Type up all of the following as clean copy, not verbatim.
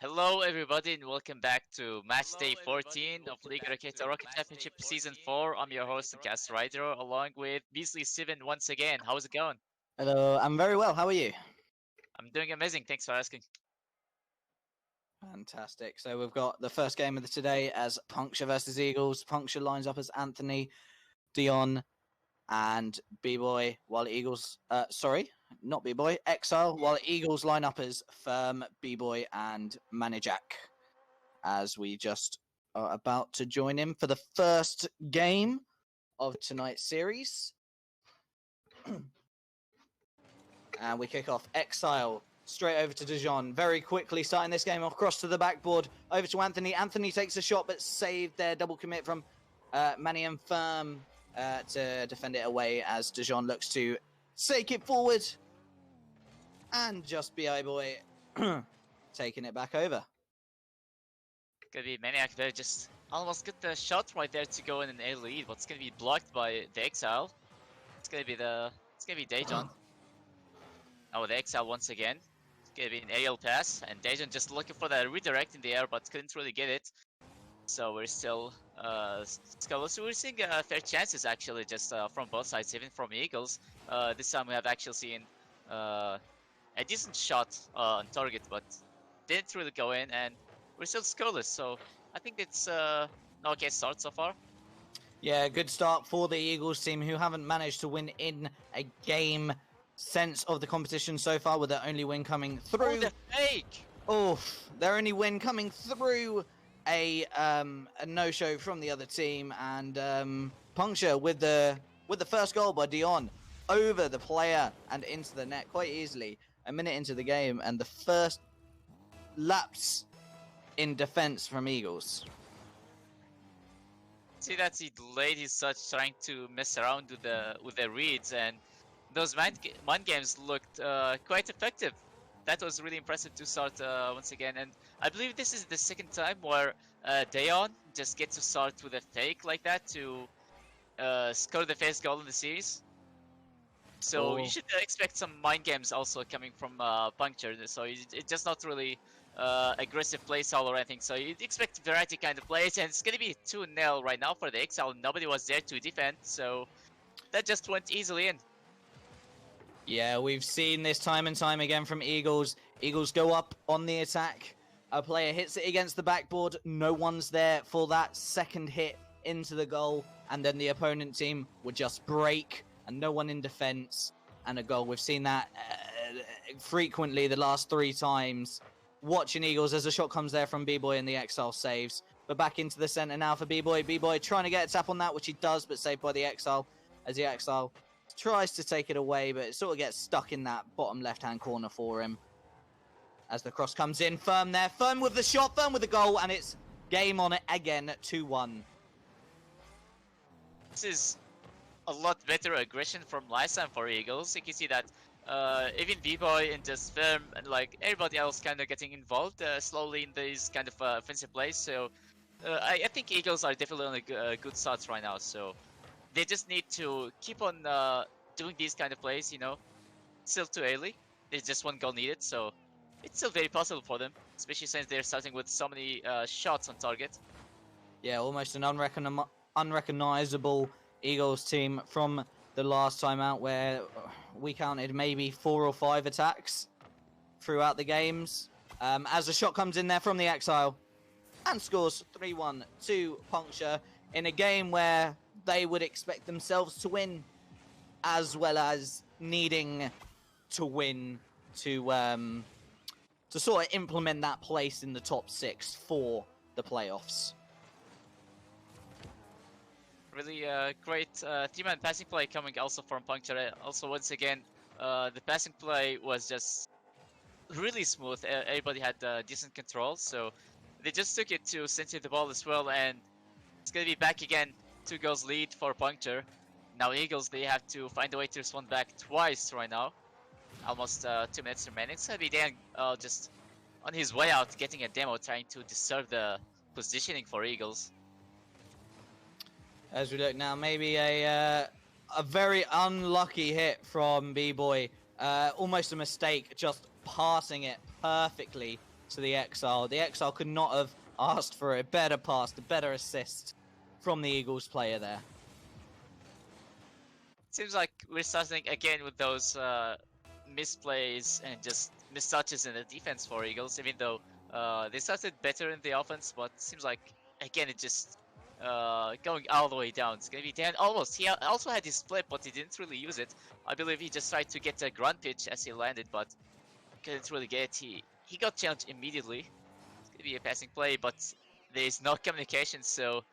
Hello, everybody, and welcome back to Matchday 14 of ligaraketa Rocket Championship Season 4. I'm your host and cast writer, along with Beasley Steven once again. How's it going? Hello, I'm very well. How are you? I'm doing amazing. Thanks for asking. Fantastic. So we've got the first game of the today as Puncture versus Eagles. Puncture lines up as Anthony, Dion, and B-Boy, while Eagles... not B-Boy, Exile, while Eagles line up as Firm, B-Boy, and Maniacs, as we just are about to join in for the first game of tonight's series. And we kick off Exile straight over to Dijon. Very quickly starting this game across to the backboard. Over to Anthony. Anthony takes a shot but saved their double commit from Manny and Firm to defend it away as Dijon looks to take it forward. And just B-Boy taking it back over. Gonna be Maniac there, just almost get the shot right there to go in an A lead. What's gonna be blocked by the Exile? It's gonna be Dajon. Oh, the Exile once again. It's gonna be an aerial pass, and Dajon just looking for the redirect in the air, but couldn't really get it. So we're still so we're seeing fair chances actually, just from both sides, even from Eagles. This time we have actually seen a decent shot on target, but didn't really go in, and we're still scoreless. So I think it's an okay start so far. Yeah, good start for the Eagles team, who haven't managed to win in a game sense of the competition so far, with their only win coming through. Oh, the fake! Their only win coming through a no-show from the other team, and Puncture with the first goal by Dion over the player and into the net quite easily. A minute into the game, and the first lapse in defense from Eagles. See that he delayed his touch, trying to mess around with the reads, and those mind games looked quite effective. That was really impressive to start once again, and I believe this is the second time where Dayon just gets to start with a fake like that to score the first goal in the series. So you should expect some mind games also coming from Puncture. So it's just not really aggressive play style or anything. So you'd expect variety kind of plays, and it's gonna be 2-0 right now for the Exile. Nobody was there to defend, so that just went easily in. Yeah, we've seen this time and time again from Eagles. Eagles go up on the attack. A player hits it against the backboard. No one's there for that second hit into the goal. And then the opponent team would just break, and no one in defense, and a goal. We've seen that frequently the last 3 times. Watching Eagles as a shot comes there from B-Boy, and the Exile saves. But back into the center now for B-Boy. B-Boy trying to get a tap on that, which he does, but saved by the Exile, as the Exile tries to take it away, but it sort of gets stuck in that bottom left-hand corner for him. As the cross comes in, Firm there. Firm with the shot, Firm with the goal, and it's game on it again, 2-1. This is a lot better aggression from last time for Eagles. You can see that even B-Boy and just Firm and like everybody else kind of getting involved slowly in these kind of offensive plays. So I think Eagles are definitely on a good start right now. So they just need to keep on doing these kind of plays, you know. Still too early. There's just 1 goal needed, so it's still very possible for them, especially since they're starting with so many shots on target. Yeah, almost an unrecognizable Eagles team from the last time out, where we counted maybe 4 or 5 attacks throughout the games. As the shot comes in there from the Exile and scores 3-1 to Puncture in a game where they would expect themselves to win, as well as needing to win to sort of implement that place in the top 6 for the playoffs. Really great team and passing play coming also from Puncture. Also, once again, the passing play was just really smooth. Everybody had decent control, so they just took it to center the ball as well, and it's gonna be back again. 2 goals lead for Puncture. Now Eagles, they have to find a way to respond back twice right now. Almost 2 minutes remaining. It's gonna be Dan just on his way out, getting a demo, trying to disturb the positioning for Eagles. As we look now, maybe a very unlucky hit from B-Boy. Almost a mistake, just passing it perfectly to the Exile. The Exile could not have asked for a better pass, a better assist from the Eagles player there. Seems like we're starting again with those misplays and just mistouches in the defense for Eagles, even though they started better in the offense, but seems like again it just going all the way down. It's gonna be Dan almost. He also had his flip, but he didn't really use it. I believe he just tried to get a grunt pitch as he landed, but couldn't really get it. He got challenged immediately. It's gonna be a passing play, but there's no communication, so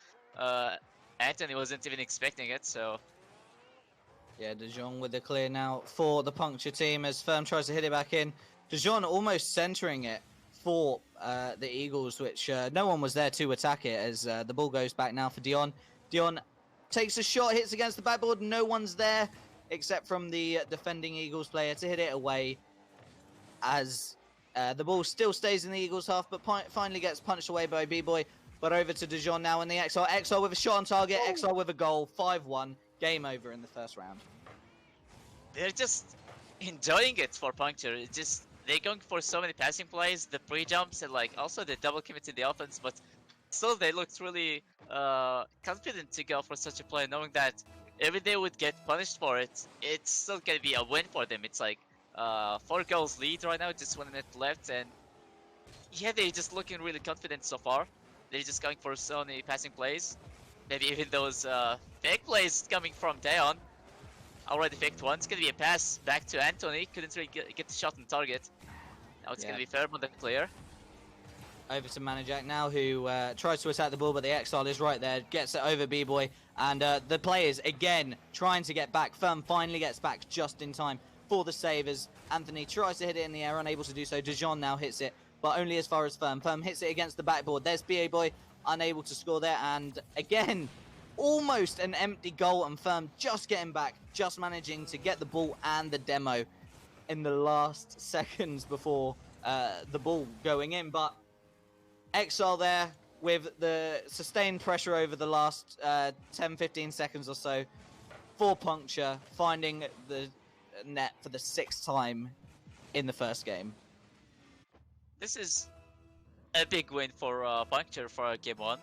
Anthony wasn't even expecting it. So Yeah, De Jong with the clear now for the Puncture team as Firm tries to hit it back in. De Jong almost centering it for the Eagles, which no one was there to attack it as the ball goes back now for Dion. Dion takes a shot, hits against the backboard. No one's there except from the defending Eagles player to hit it away as the ball still stays in the Eagles half, but finally gets punched away by B-Boy. But over to De Jong now in the Exile. Exile with a shot on target, Exile with a goal, 5-1. Game over in the first round. they're just enjoying it for Puncture. It's just they're going for so many passing plays, the pre-jumps, and like also the double commit in the offense, but still they looked really confident to go for such a play, knowing that if they would get punished for it, it's still gonna be a win for them. It's like 4 goals lead right now, just 1 minute left, and yeah, they're just looking really confident so far. They're just going for so many passing plays. Maybe even those fake plays coming from Dayon. Already faked one. It's gonna be a pass back to Anthony. Couldn't really get the shot on target. Now it's gonna be Firm on the clear. Over to Maniacs now, who tries to attack the ball, but the Exile is right there. Gets it over B-Boy, and the players again trying to get back. Firm finally gets back just in time for the save as Anthony tries to hit it in the air, unable to do so. De Jong now hits it, but only as far as Firm. Firm hits it against the backboard. There's B-Boy, unable to score there, and again, almost an empty goal, and Firm just getting back, just managing to get the ball and the demo in the last seconds before the ball going in. But Exile there with the sustained pressure over the last 10-15 seconds or so for Puncture, finding the net for the 6th time in the first game. This is a big win for Puncture for game 1.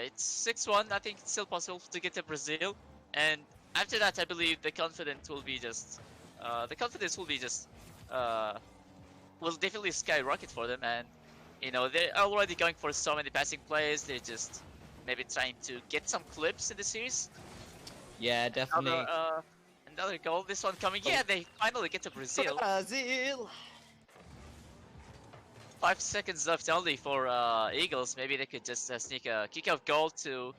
It's 6-1. I think it's still possible to get to Brazil, and after that, I believe the confidence will be just will definitely skyrocket for them. And you know, they're already going for so many passing plays. They're just maybe trying to get some clips in the series. Yeah, definitely. Another goal. This one coming. Yeah, they finally get to Brazil. Brazil. 5 seconds left only for Eagles. Maybe they could just sneak a kick-out goal to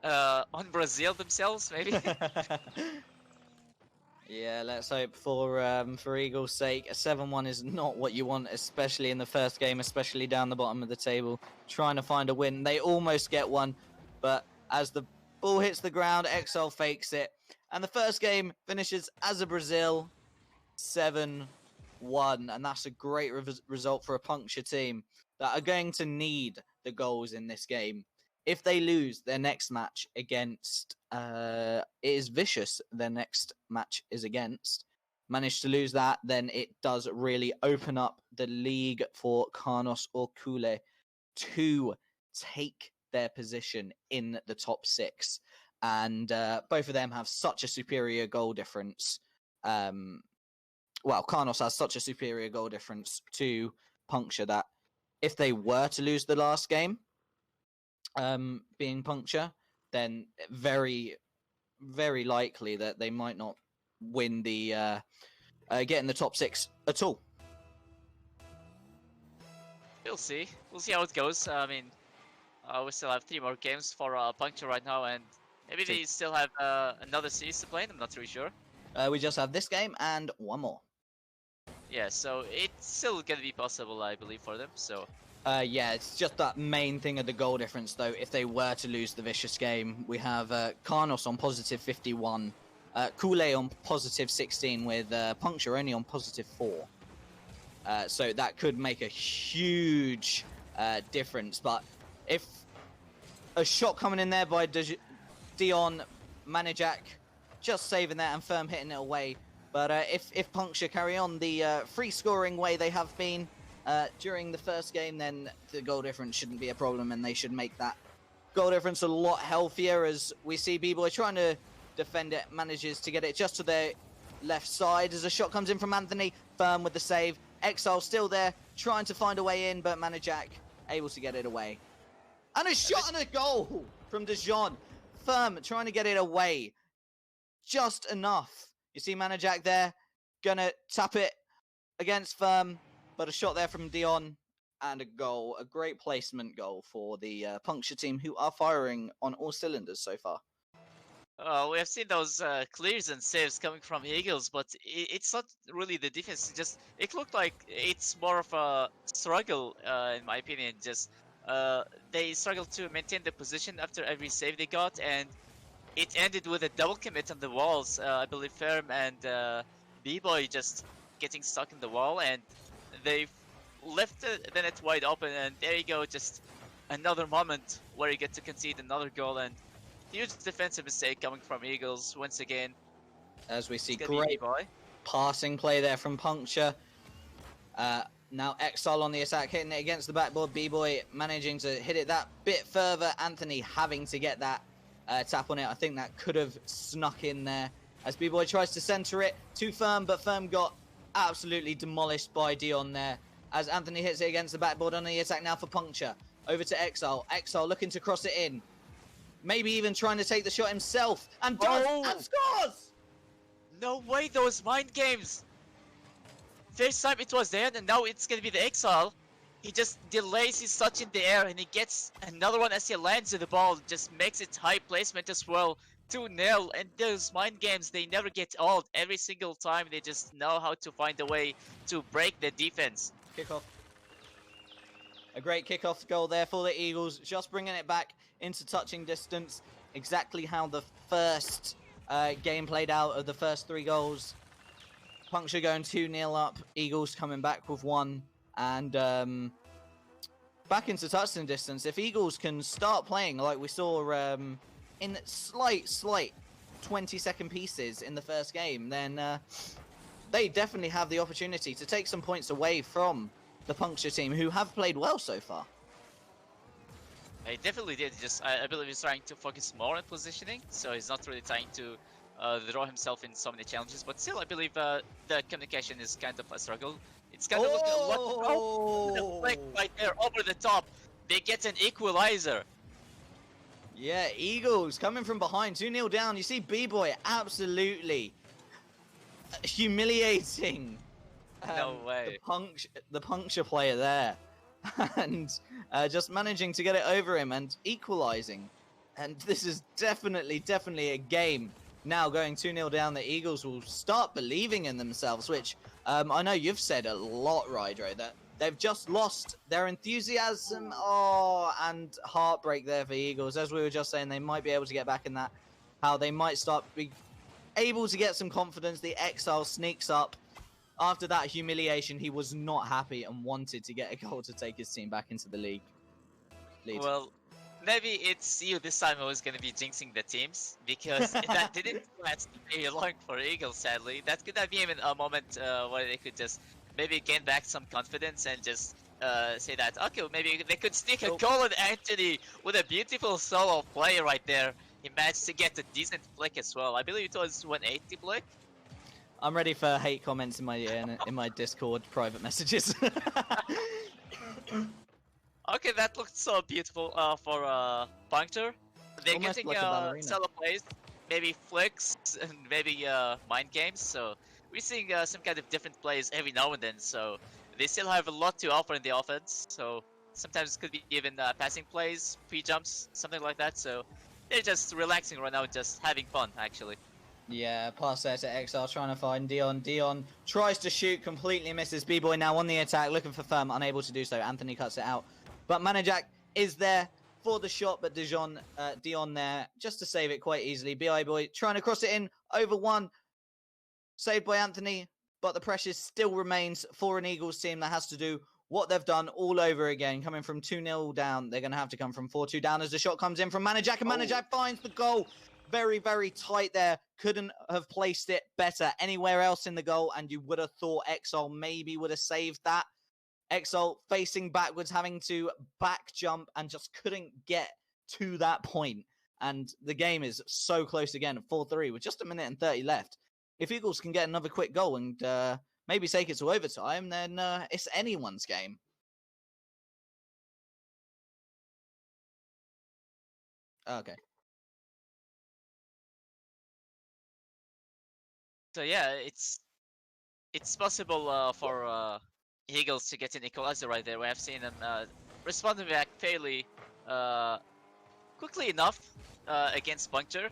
on Brazil themselves, maybe. Yeah, let's hope for Eagles' sake. A 7-1 is not what you want, especially in the first game, especially down the bottom of the table, trying to find a win. They almost get one, but as the ball hits the ground, Exile fakes it, and the first game finishes as a Brazil 7-1, and that's a great result for a Puncture team that are going to need the goals in this game. If they lose their next match against, it is Vicious, their next match is against, manage to lose that, then it does really open up the league for Carnos or Kule to take their position in the top 6. And both of them have such a superior goal difference. Well, Carnos has such a superior goal difference to Puncture that if they were to lose the last game, being Puncture, then very, very likely that they might not win the get in the top 6 at all. We'll see. We'll see how it goes. I mean, we still have 3 more games for Puncture right now, and maybe they still have another series to play. I'm not really sure. We just have this game and one more. Yeah, so it's still gonna be possible, I believe, for them. So. Yeah, it's just that main thing of the goal difference, though. If they were to lose the Vicious game, we have Carnos on positive 51, Kule on positive 16, with Puncture only on positive 4. So that could make a huge difference. But if a shot coming in there by Dion, Maniacs just saving that and Firm hitting it away. But if Puncture carry on the free scoring way they have been, during the first game, then the goal difference shouldn't be a problem, and they should make that goal difference a lot healthier. As we see B-Boy trying to defend it, manages to get it just to their left side as a shot comes in from Anthony. Firm with the save. Exile still there, trying to find a way in, but Maniac able to get it away. And a shot and a goal from Dijon. Firm trying to get it away. Just enough. You see Maniac there, gonna tap it against Firm, but a shot there from Dion and a goal. A great placement goal for the Puncture team, who are firing on all cylinders so far. We have seen those clears and saves coming from Eagles, but it's not really the defense. It looked like it's more of a struggle, in my opinion. They struggled to maintain the position after every save they got, and it ended with a double commit on the walls. I believe Ferm and B-Boy just getting stuck in the wall, and they left the net wide open. And there you go, just another moment where you get to concede another goal, and huge defensive mistake coming from Eagles once again. As we see great passing play there from Puncture. Now Exile on the attack, hitting it against the backboard. B-Boy managing to hit it that bit further. Anthony having to get that tap on it. I think that could have snuck in there as B-Boy tries to center it. Too Firm, but Firm got absolutely demolished by Dion there as Anthony hits it against the backboard on the attack now for Puncture. Over to Exile. Exile looking to cross it in. Maybe even trying to take the shot himself. And does! And scores! No way, those mind games! First time it was there, and now it's gonna be the Exile. He just delays his touch in the air, and he gets another one as he lands the ball. Just makes it high placement as well. 2-0, and those mind games, they never get old. Every single time, they just know how to find a way to break the defense. Kickoff. A great kickoff goal there for the Eagles, just bringing it back into touching distance. Exactly how the first game played out of the first 3 goals. Puncture going 2-0 up, Eagles coming back with 1, and back into touching distance. If Eagles can start playing like we saw in slight 20-second pieces in the first game, then they definitely have the opportunity to take some points away from the Puncture team, who have played well so far. He definitely did. I believe he's trying to focus more on positioning, so he's not really trying to throw himself in so many challenges. But still, I believe the communication is kind of a struggle. It's kind of looking a lot. Oh, the flick right there over the top. They get an equalizer. Yeah, Eagles coming from behind, 2-0 down. You see B-Boy absolutely humiliating. No way. The Puncture player there. And just managing to get it over him and equalizing. And this is definitely a game. Now going 2-0 down, the Eagles will start believing in themselves, which I know you've said a lot, Rydro, that they've just lost their enthusiasm. Oh, and heartbreak there for Eagles. As we were just saying, they might be able to get back in that. How they might start be able to get some confidence. The Exile sneaks up. After that humiliation, he was not happy and wanted to get a goal to take his team back into the league. Well, maybe it's you this time who is going to be jinxing the teams, because that didn't last very long for Eagles, sadly. That could have been even a moment where they could just maybe gain back some confidence and just say that, okay, maybe they could sneak a goal on Anthony with a beautiful solo play right there. He managed to get a decent flick as well. I believe it was 180 flick. I'm ready for hate comments in my Discord private messages. Okay, that looked so beautiful for Puncture. They're Almost getting like solo plays, maybe flicks, and maybe mind games. So we're seeing some kind of different plays every now and then. So they still have a lot to offer in the offense. So sometimes it could be even passing plays, pre-jumps, something like that. So they're just relaxing right now, just having fun, actually. Yeah, pass there to Exile, trying to find Dion. Dion tries to shoot, completely misses. B-Boy now on the attack, looking for Firm, unable to do so. Anthony cuts it out. But Maniac is there for the shot, but Dion there just to save it quite easily. B-Boy trying to cross it in, over 1. Saved by Anthony, but the pressure still remains for an Eagles team that has to do what they've done all over again. Coming from 2-0 down, they're going to have to come from 4-2 down as the shot comes in from Maniac, and Maniac finds the goal. Very, very tight there. Couldn't have placed it better anywhere else in the goal, and you would have thought Exile maybe would have saved that. Exalt facing backwards, having to back jump and just couldn't get to that point. And the game is so close again, 4-3 with just a minute and 30 left. If Eagles can get another quick goal and maybe take it to overtime, then it's anyone's game. Okay. So yeah, it's possible for Eagles to get an equalizer right there. We have seen them responding back fairly quickly enough against Puncture.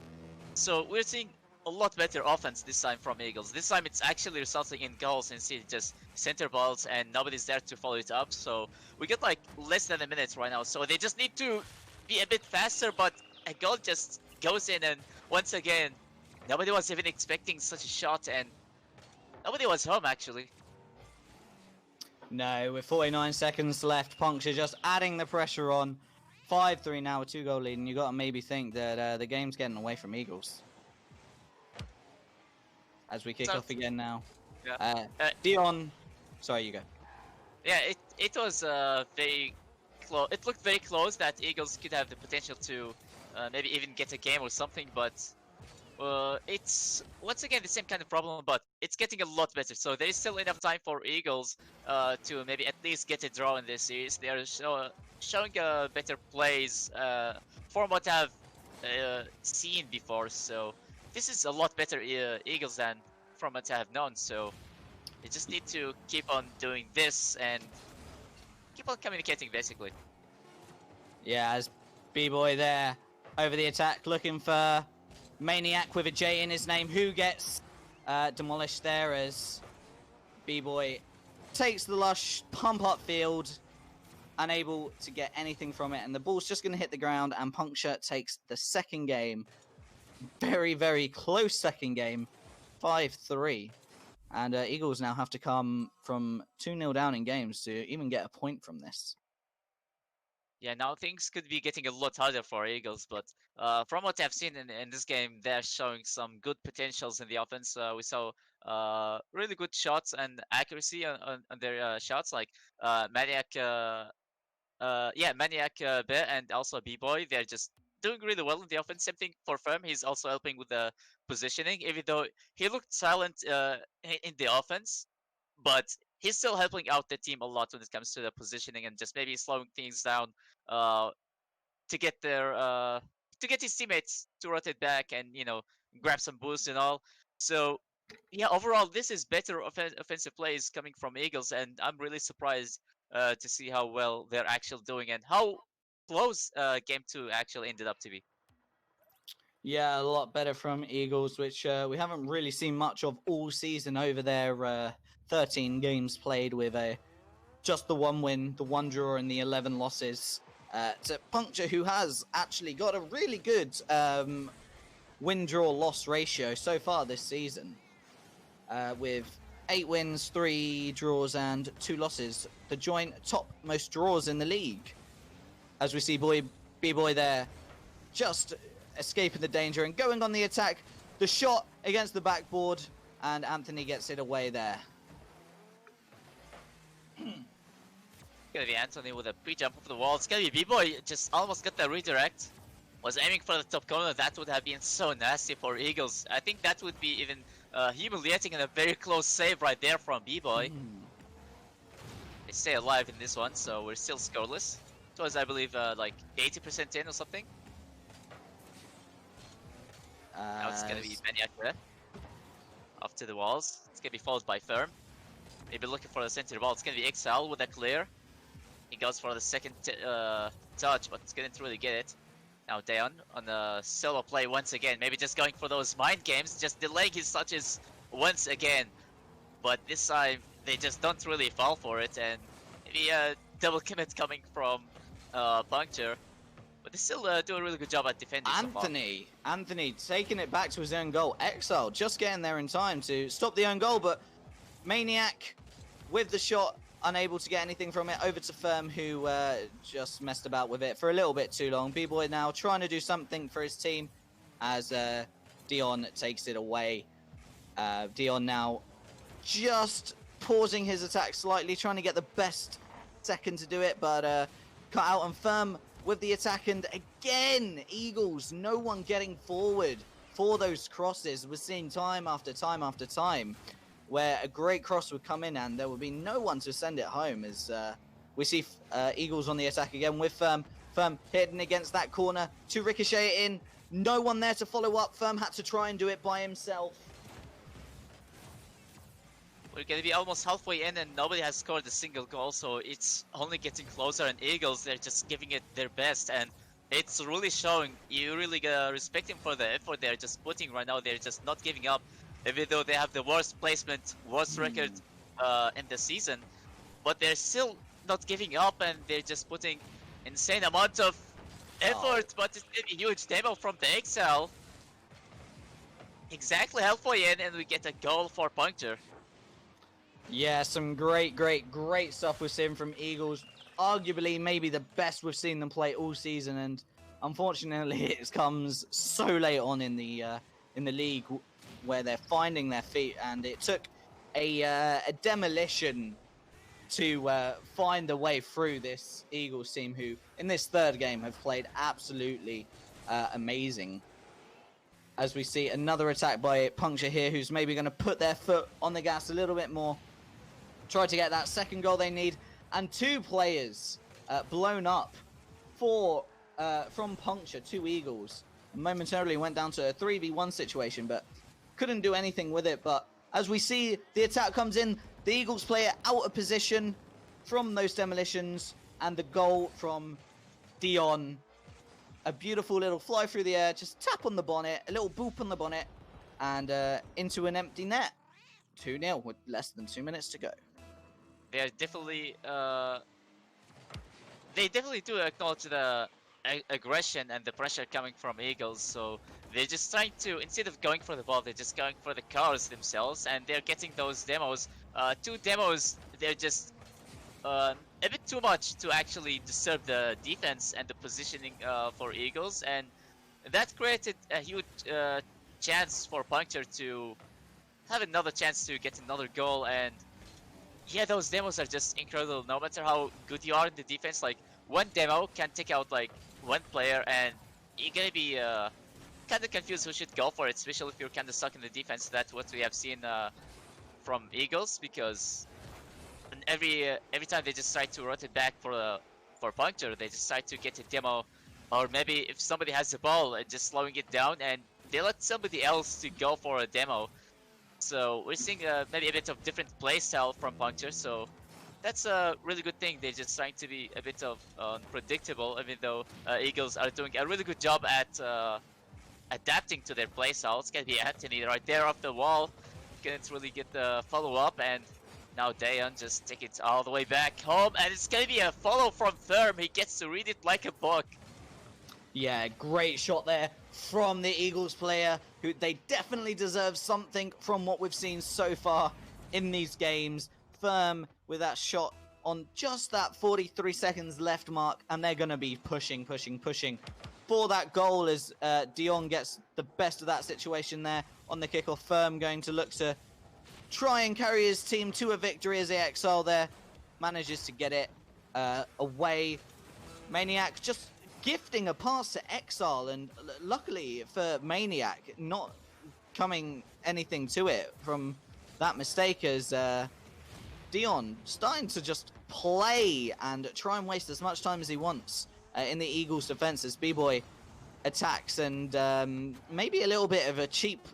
So we're seeing a lot better offense this time from Eagles. This time it's actually resulting in goals instead of just center balls and nobody's there to follow it up. So we get like less than a minute right now. So they just need to be a bit faster, but a goal just goes in, and once again, nobody was even expecting such a shot, and nobody was home actually. No, with 49 seconds left, Puncture just adding the pressure on. 5-3 now, a 2-goal lead, and you got to maybe think that the game's getting away from Eagles. As we kick off again now. Yeah. Dion, sorry, you go. Yeah, it was very close. It looked very close that Eagles could have the potential to maybe even get a game or something, but it's once again the same kind of problem, but it's getting a lot better. So there is still enough time for Eagles to maybe at least get a draw in this series. They are showing better plays from what I've seen before. So this is a lot better Eagles than from what I have known. So they just need to keep on doing this and keep on communicating, basically. Yeah, as B-Boy there over the attack, looking for Maniac with a J in his name, who gets demolished there as B-Boy takes the lush pump up field, unable to get anything from it, and the ball's just going to hit the ground, and Puncture takes the second game. Very, very close second game, 5-3. And Eagles now have to come from 2-0 down in games to even get a point from this. Yeah, now things could be getting a lot harder for Eagles, but from what I've seen in this game, they're showing some good potentials in the offense. We saw really good shots and accuracy on their shots, like Maniac, Maniac and also B-Boy. They're just doing really well in the offense. Same thing for Firm. He's also helping with the positioning, even though he looked silent in the offense, but he's still helping out the team a lot when it comes to the positioning and just maybe slowing things down to get his teammates to rotate back and grab some boost and all. So yeah, overall this is better offensive plays coming from Eagles, and I'm really surprised to see how well they're actually doing and how close game 2 actually ended up to be. Yeah, a lot better from Eagles, which we haven't really seen much of all season over their 13 games played with just the 1 win, the 1 draw, and the 11 losses. To Puncture, who has actually got a really good win-draw-loss ratio so far this season, with 8 wins, 3 draws, and 2 losses. The joint top most draws in the league. As we see B-Boy there, just escaping the danger and going on the attack. The shot against the backboard, and Anthony gets it away there. Gonna be Anthony with a pre-jump over the wall. It's gonna be B-Boy, just almost got the redirect. Was aiming for the top corner. That would have been so nasty for Eagles. I think that would be even humiliating and a very close save right there from B-Boy. They stay alive in this one, so we're still scoreless. It was, I believe, like 80% in or something. Now it's gonna be Maniac there. Off to the walls. It's gonna be followed by Firm. Maybe looking for the center ball. It's gonna be Exile with a clear. He goes for the second touch, but couldn't really get it. Now Dayon on the solo play once again. Maybe just going for those mind games, just delaying his touches once again. But this time, they just don't really fall for it, and maybe a double commit coming from Puncture. But they still do a really good job at defending. Anthony taking it back to his own goal. Exile just getting there in time to stop the own goal, but Maniac with the shot, unable to get anything from it. Over to Firm, who just messed about with it for a little bit too long. B-Boy now trying to do something for his team as Dion takes it away. Dion now just pausing his attack slightly, trying to get the best second to do it, but cut out and Firm with the attack. And again, Eagles, no one getting forward for those crosses. We're seeing time after time after time where a great cross would come in and there would be no one to send it home, as we see Eagles on the attack again with Firm. Firm hitting against that corner to ricochet it in. No one there to follow up. Firm had to try and do it by himself. We're gonna be almost halfway in and nobody has scored a single goal, so it's only getting closer, and Eagles, they're just giving it their best, and it's really showing. You really gotta respect him for the effort they're just putting right now. They're just not giving up, even though they have the worst placement, worst record in the season, but they're still not giving up, and they're just putting insane amount of effort. But it's a huge demo from the Exile. Exactly halfway in, and we get a goal for Puncture. Yeah, some great stuff we're seeing from Eagles. Arguably, maybe the best we've seen them play all season, and unfortunately, it comes so late on in the league where they're finding their feet, and it took a demolition to find a way through this Eagles team, who in this third game have played absolutely amazing. As we see another attack by Puncture here, who's maybe going to put their foot on the gas a little bit more. Try to get that second goal they need. And two players blown up from Puncture, two Eagles. Momentarily went down to a 3v1 situation, but couldn't do anything with it. But as we see, the attack comes in. The Eagles player out of position from those demolitions. And the goal from Dion. A beautiful little fly through the air, just tap on the bonnet, a little boop on the bonnet, and into an empty net. 2-0 with less than 2 minutes to go. They are definitely, they definitely do acknowledge the aggression and the pressure coming from Eagles. So they're just trying to, instead of going for the ball, they're just going for the cars themselves, and they're getting those demos. 2 demos, they're just a bit too much to actually disturb the defense and the positioning for Eagles, and that created a huge chance for Puncture to have another chance to get another goal. And yeah, those demos are just incredible. No matter how good you are in the defense, like one demo can take out like one player, and you're gonna be kind of confused who should go for it, especially if you're kind of stuck in the defense. That's what we have seen from Eagles, because every time they just try to rotate back for Puncture, they just try to get a demo, or maybe if somebody has the ball, just slowing it down, and they let somebody else to go for a demo. So we're seeing maybe a bit of different play style from Puncture, so that's a really good thing. They're just trying to be a bit of unpredictable, even though Eagles are doing a really good job at adapting to their play style. It's gonna be Anthony right there off the wall. Couldn't really get the follow-up, and now Dayon just take it all the way back home, and it's gonna be a follow from Firm. He gets to read it like a book. Yeah, great shot there from the Eagles player, who they definitely deserve something from what we've seen so far in these games. Firm with that shot on just that 43 seconds left mark, and they're going to be pushing for that goal as Dion gets the best of that situation there on the kickoff. Firm going to look to try and carry his team to a victory as AXL there manages to get it away. Maniac just gifting a pass to Exile, and luckily for Maniac, not coming anything to it from that mistake, as Dion starting to just play and try and waste as much time as he wants in the Eagles defense as B-Boy attacks, and maybe a little bit of a cheap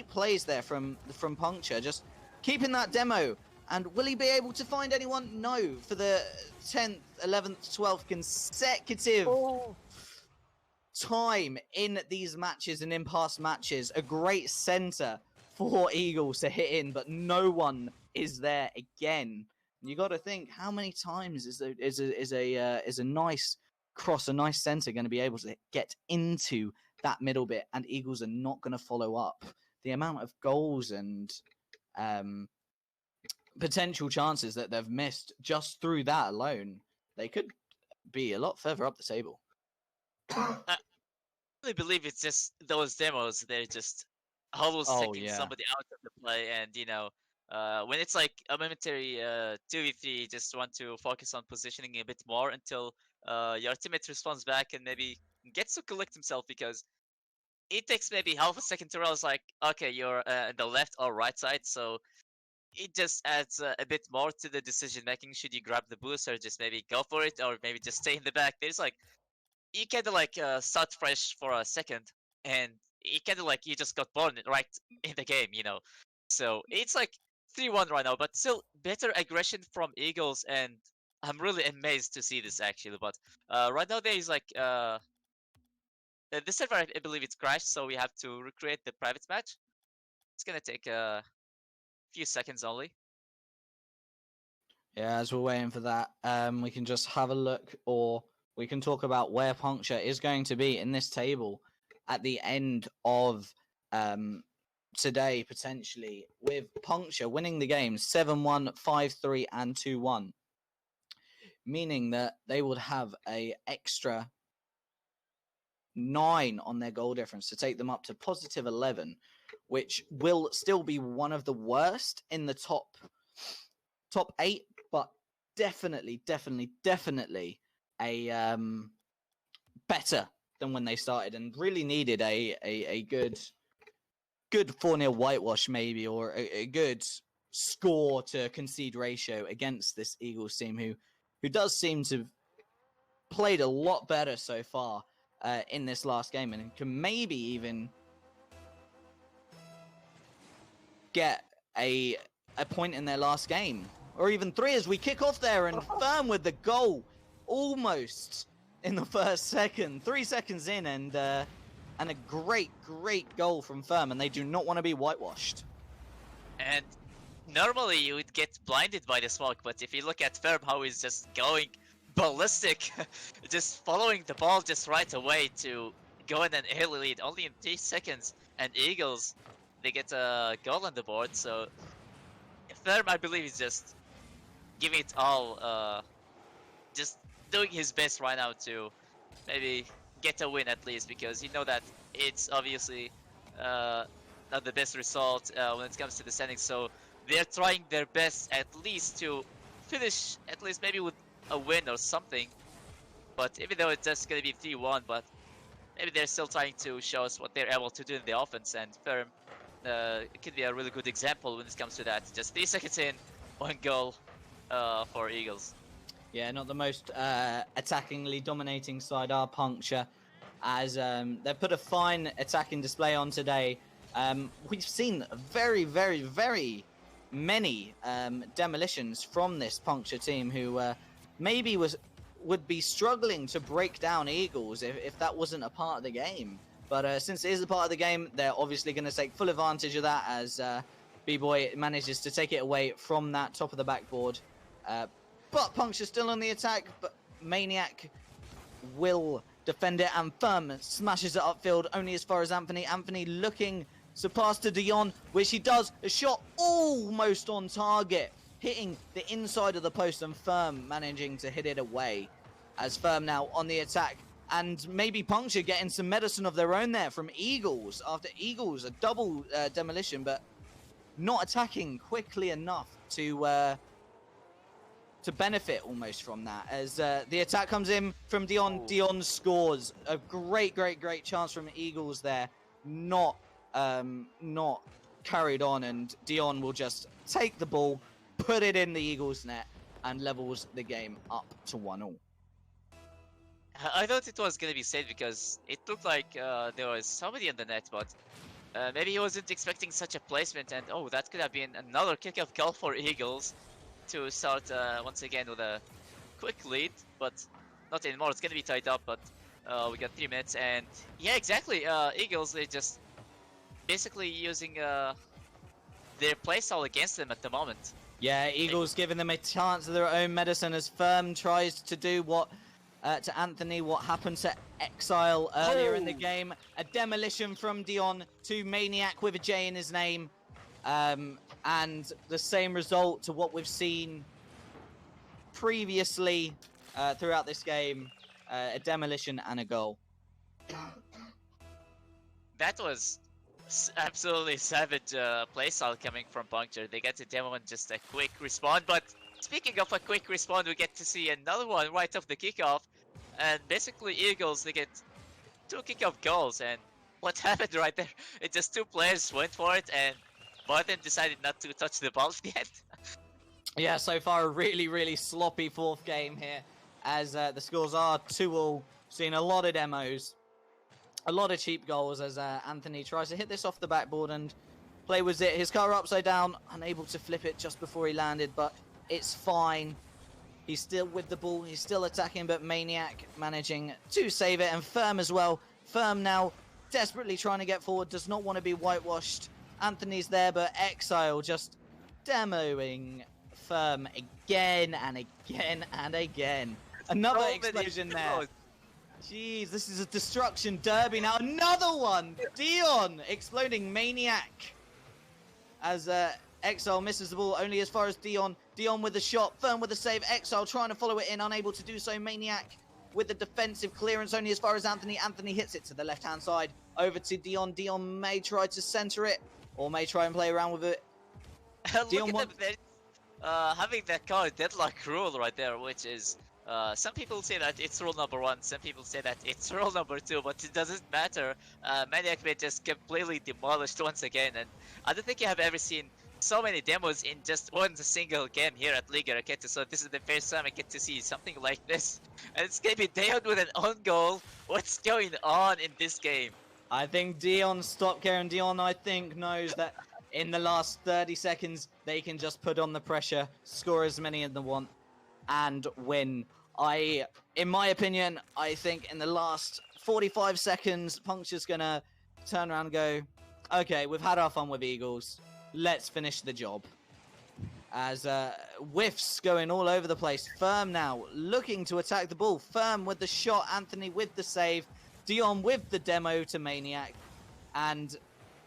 plays there from Puncture, just keeping that demo. And will he be able to find anyone? No, for the 10th, 11th, 12th consecutive time in these matches and in past matches. A great center for Eagles to hit in, but no one is there again. You got to think, how many times is a nice cross, a nice center going to be able to get into that middle bit, and Eagles are not going to follow up? The amount of goals and potential chances that they've missed just through that alone, they could be a lot further up the table. I really believe it's just those demos. They're just always taking somebody out of the play, and When it's like a momentary 2v3, you just want to focus on positioning a bit more until your teammate responds back and maybe gets to collect himself, because it takes maybe half a second to realize like, okay, you're in the left or right side, so it just adds a bit more to the decision making. Should you grab the boost or just maybe go for it, or maybe just stay in the back? There's like, you kind of like start fresh for a second, and it kind of like you just got born right in the game, you know. So it's like 3-1 right now, but still better aggression from Eagles, and I'm really amazed to see this actually. But right now there is like the server, I believe it's crashed, so we have to recreate the private match. It's gonna take a few seconds only. Yeah, as we're waiting for that, we can just have a look, or we can talk about where Puncture is going to be in this table at the end of today, potentially, with Puncture winning the game 7-1, 5-3, and 2-1, meaning that they would have a extra 9 on their goal difference to take them up to positive 11, which will still be one of the worst in the top 8, but definitely a better than when they started, and really needed a good 4-0 whitewash maybe, or a good score to concede ratio against this Eagles team, who does seem to have played a lot better so far in this last game, and can maybe even get a point in their last game, or even 3, as we kick off there, and Firm with the goal almost in the first second, 3 seconds in, and a great goal from Firm, and they do not want to be whitewashed. And normally you would get blinded by the smoke, but if you look at Firm, how he's just going ballistic, just following the ball just right away to go in an early lead, only in 3 seconds, and Eagles, they get a goal on the board. So Firm, I believe, is just giving it all, just doing his best right now to maybe get a win at least, because you know that it's obviously not the best result when it comes to the standings. So they're trying their best at least to finish at least maybe with a win or something. But even though it's just gonna be 3-1, but maybe they're still trying to show us what they're able to do in the offense. And Firm, it could be a really good example when it comes to that. Just 3 seconds in, 1 goal for Eagles. Yeah, not the most attackingly dominating side are Puncture, as they've put a fine attacking display on today. We've seen very many demolitions from this Puncture team, who maybe would be struggling to break down Eagles if that wasn't a part of the game. But since it is a part of the game, they're obviously going to take full advantage of that, as B-Boy manages to take it away from that top of the backboard. But Puncture still on the attack, but Maniac will defend it, and Firm smashes it upfield only as far as Anthony. Anthony looking to pass to Dion, which he does. A shot almost on target, hitting the inside of the post, and Firm managing to hit it away, as Firm now on the attack. And maybe Puncture getting some medicine of their own there from Eagles, after Eagles a double demolition, but not attacking quickly enough to benefit almost from that, as the attack comes in from Dion. Oh. Dion scores a great chance from Eagles there, not carried on, and Dion will just take the ball, put it in the Eagles net, and levels the game up to 1-1. I thought it was gonna be safe because it looked like there was somebody in the net, but maybe he wasn't expecting such a placement, and oh, that could have been another kick-off goal for Eagles to start once again with a quick lead, but not anymore. It's gonna be tied up, but we got 3 minutes, and yeah, exactly. Eagles, they just basically using their playstyle against them at the moment. Yeah, Eagles giving them a chance of their own medicine, as Firm tries to do what to Anthony what happened to Exile earlier in the game. A demolition from Dion to Maniac with a J in his name. And the same result to what we've seen previously throughout this game. A demolition and a goal. That was Absolutely savage playstyle coming from Puncture. They get to demo and just a quick respawn. But speaking of a quick respawn, we get to see another one right off the kickoff. And basically, Eagles, they get 2 kickoff goals. And what happened right there? It just 2 players went for it, and one of them decided not to touch the ball yet. Yeah, so far a really, really sloppy fourth game here, as the scores are 2-all. Seeing a lot of demos, a lot of cheap goals as Anthony tries to hit this off the backboard and play with it. His car upside down, unable to flip it just before he landed, but it's fine. He's still with the ball, he's still attacking, but Maniac managing to save it, and Firm as well. Firm now desperately trying to get forward, does not want to be whitewashed. Anthony's there, but Exile just demoing Firm again and again and again. Another explosion there. Jeez, this is a destruction derby now. Another one! Dion exploding Maniac. As Exile misses the ball only as far as Dion. Dion with the shot, Firm with the save. Exile trying to follow it in, unable to do so. Maniac with the defensive clearance only as far as Anthony. Anthony hits it to the left-hand side. Over to Dion. Dion may try to center it, or may try and play around with it. Look at them having that car deadlock rule right there, which is some people say that it's rule number 1, some people say that it's rule number 2, but it doesn't matter. Maniac may just completely demolished once again, and I don't think you have ever seen so many demos in just one single game here at Ligaraketa, so this is the first time I get to see something like this. And it's gonna be Dion with an own goal. What's going on in this game? I think Dion stopped caring. Dion, I think, knows that in the last 30 seconds, they can just put on the pressure, score as many as they want, and win. In my opinion, I think in the last 45 seconds, Puncture's gonna turn around and go, okay, we've had our fun with Eagles. Let's finish the job. As whiffs going all over the place. Firm now looking to attack the ball. Firm with the shot. Anthony with the save. Dion with the demo to Maniac. And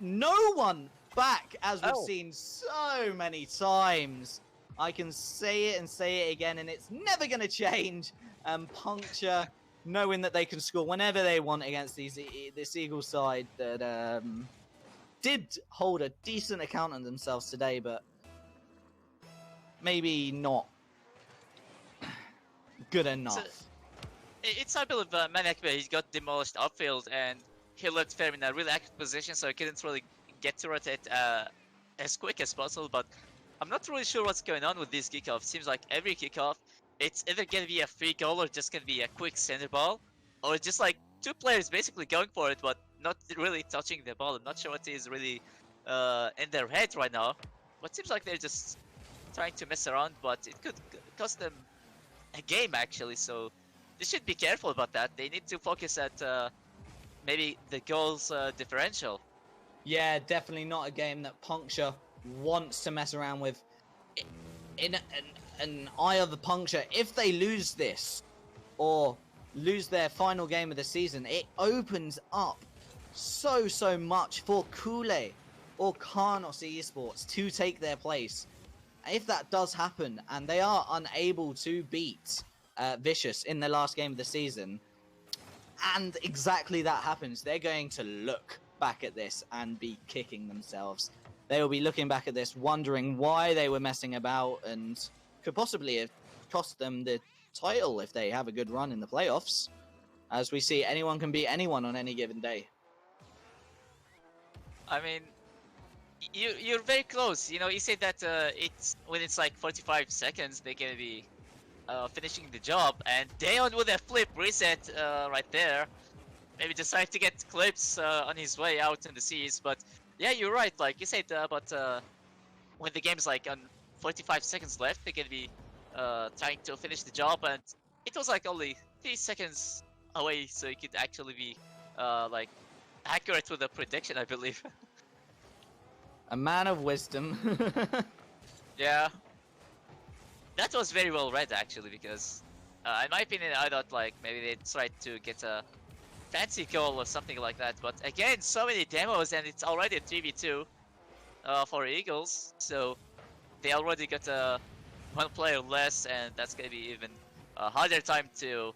no one back, as we've seen so many times. I can say it and say it again, and it's never going to change. Puncture, knowing that they can score whenever they want against this Eagles side that did hold a decent account on themselves today, but maybe not good enough. So, it's I believe Maniac, he got demolished upfield, and he left Firm in a really active position, so he couldn't really get to rotate as quick as possible. But I'm not really sure what's going on with this kickoff. Seems like every kickoff, it's either gonna be a free goal or just gonna be a quick center ball, or just like 2 players basically going for it, but not really touching the ball. I'm not sure what is really in their head right now. But seems like they're just trying to mess around, but it could cost them a game actually. So they should be careful about that. They need to focus at maybe the goals differential. Yeah, definitely not a game that Puncture wants to mess around with. In an eye of the Puncture, if they lose this, or lose their final game of the season, it opens up so much for Kule or Karnos esports to take their place. If that does happen, and they are unable to beat Vicious in their last game of the season, and exactly that happens, they're going to look back at this and be kicking themselves. They will be looking back at this, wondering why they were messing about, and could possibly have cost them the title if they have a good run in the playoffs. As we see, anyone can beat anyone on any given day. I mean, you're very close. You know, you said that it's when it's like 45 seconds, they're gonna be finishing the job, and Dayon with a flip reset right there. Maybe decide to get clips on his way out in the seas, but yeah, you're right. Like you said, but when the game's like on 45 seconds left, they're gonna be trying to finish the job, and it was like only 3 seconds away, so you could actually be like accurate with the prediction, I believe. A man of wisdom. Yeah, that was very well read actually, because in my opinion, I thought like maybe they tried to get a fancy goal or something like that. But again, so many demos, and it's already a 3v2 for Eagles, so they already got 1 player less, and that's gonna be even a harder time to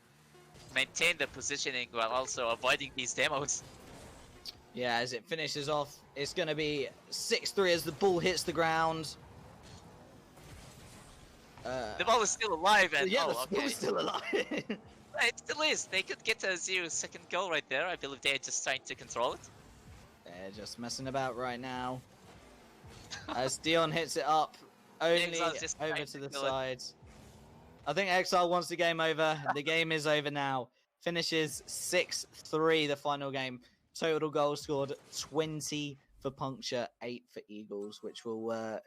maintain the positioning while also avoiding these demos. Yeah, as it finishes off, it's going to be 6-3 as the ball hits the ground. The ball is still alive, and yeah, oh, the ball okay. is still alive. It still is. They could get a 0-second goal right there. I believe they're just trying to control it. They're just messing about right now. As Dion hits it up, only just over to the kill it. side. I think Exile wants the game over. The game is over now. Finishes 6-3, the final game. Total goals scored 20 for Puncture, 8 for Eagles, which will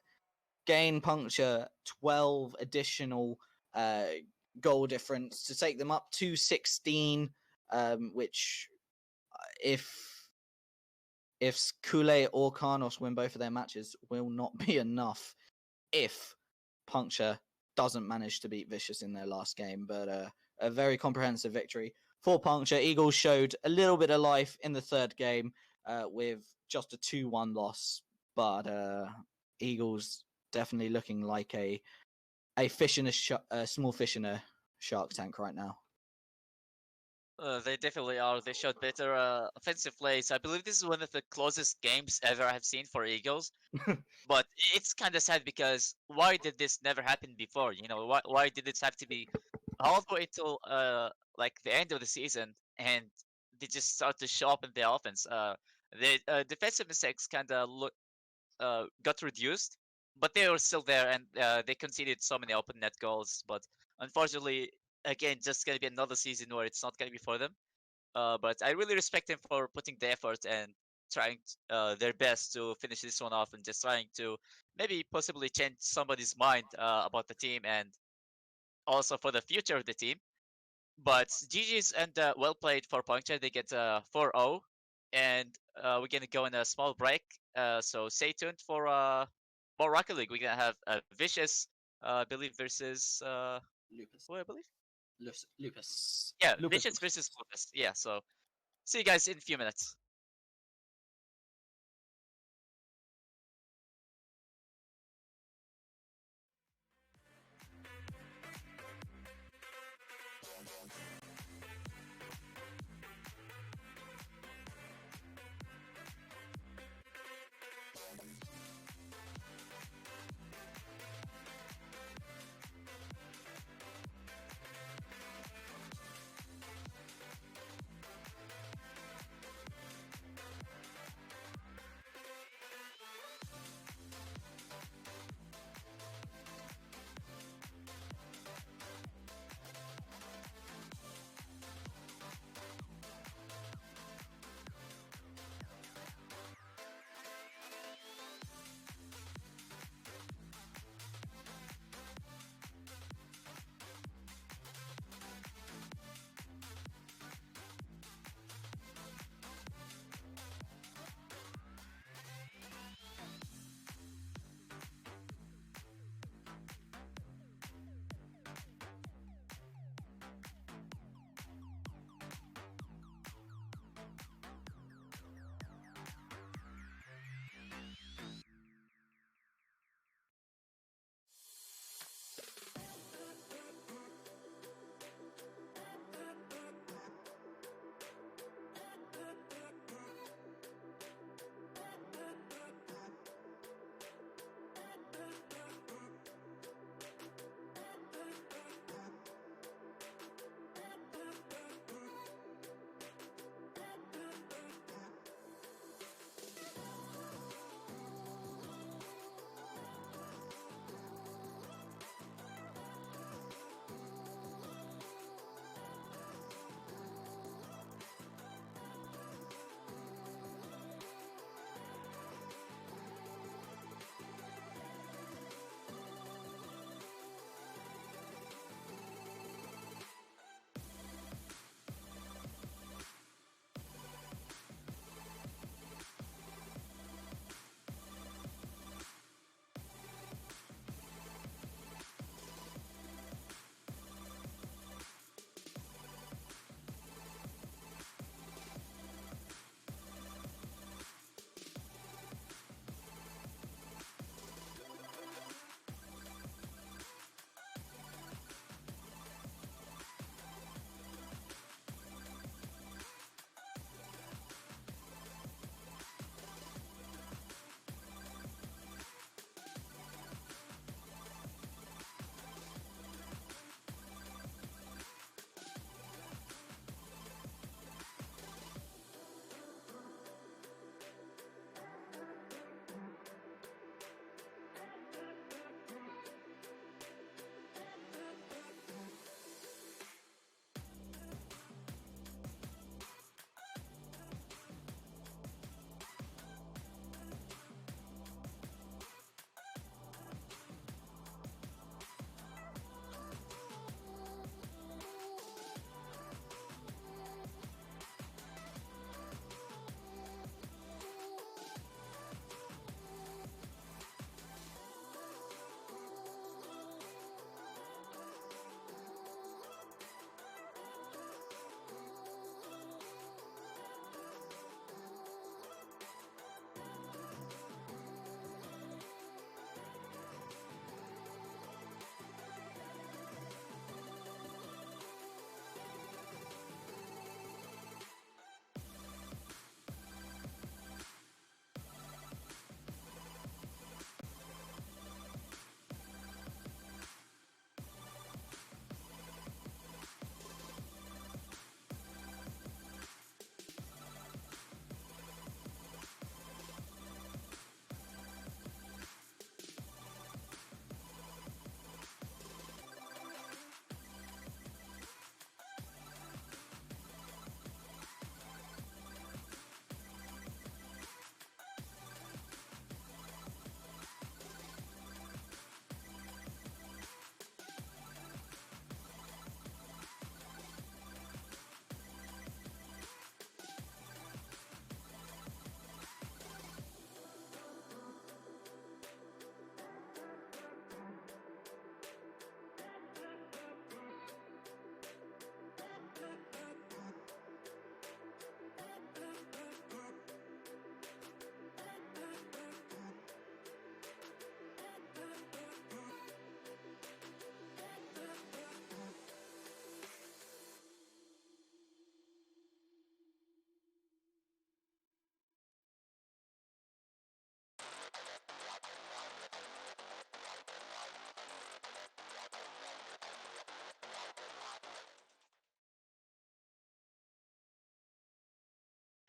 gain Puncture 12 additional goal difference to take them up to 16, which if Kule or Karnos win both of their matches will not be enough if Puncture doesn't manage to beat Vicious in their last game. But a very comprehensive victory for Puncture. Eagles showed a little bit of life in the third game with just a 2-1 loss, but Eagles definitely looking like a fish in a small fish in a shark tank right now. They definitely are. They showed better offensive plays. I believe this is one of the closest games ever I've seen for Eagles. But it's kind of sad because why did this never happen before? You know, why did it have to be all the way until like the end of the season and they just start to show up in the offense? The defensive mistakes kind of got reduced, but they were still there and they conceded so many open net goals. But unfortunately, again, just gonna be another season where it's not gonna be for them. But I really respect them for putting the effort and trying their best to finish this one off and just trying to maybe possibly change somebody's mind about the team and also for the future of the team. But GG's and well played for Puncture. They get 4-0, and we're gonna go in a small break. So stay tuned for more Rocket League. We're gonna have Vicious, I believe, versus Lupus. who I believe. Lupus. Yeah, Lupus. Vicious versus Lupus. Yeah. So see you guys in a few minutes.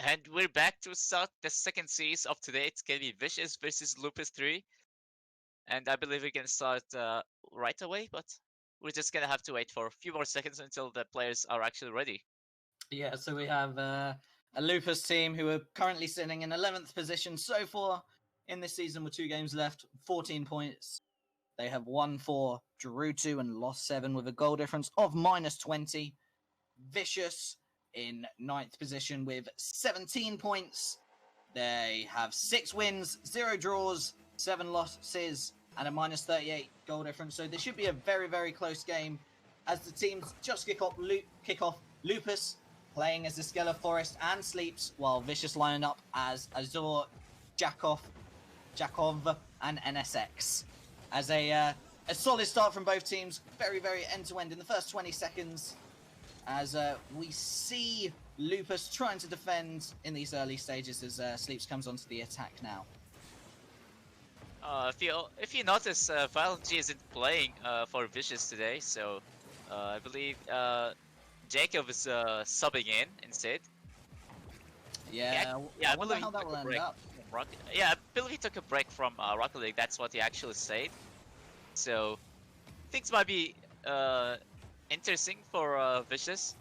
And we're back to start the second series of today. It's gonna be Vicious versus Lupus 3. And I believe we can start right away, but we're just gonna have to wait for a few more seconds until the players are actually ready. Yeah, so we have a Lupus team who are currently sitting in 11th position so far in this season with 2 games left, 14 points. They have won 4, drew 2, and lost 7 with a goal difference of -20. Vicious in 9th position with 17 points. They have 6 wins, 0 draws, 7 losses, and a -38 goal difference. So this should be a very, very close game as the teams just kick off Lupus playing as the Skeller Forest and Sleeps, while Vicious lined up as Azor, Jakov, and NSX. As a solid start from both teams, very, very end-to-end in the first 20 seconds, as we see Lupus trying to defend in these early stages as Sleeps comes onto the attack now. If you notice, Violent G isn't playing for Vicious today, so I believe Jacob is subbing in instead. Yeah, I wonder believe how that will end up. Yeah, I believe he took a break from Rocket League. That's what he actually said. So things might be interesting for Vicious.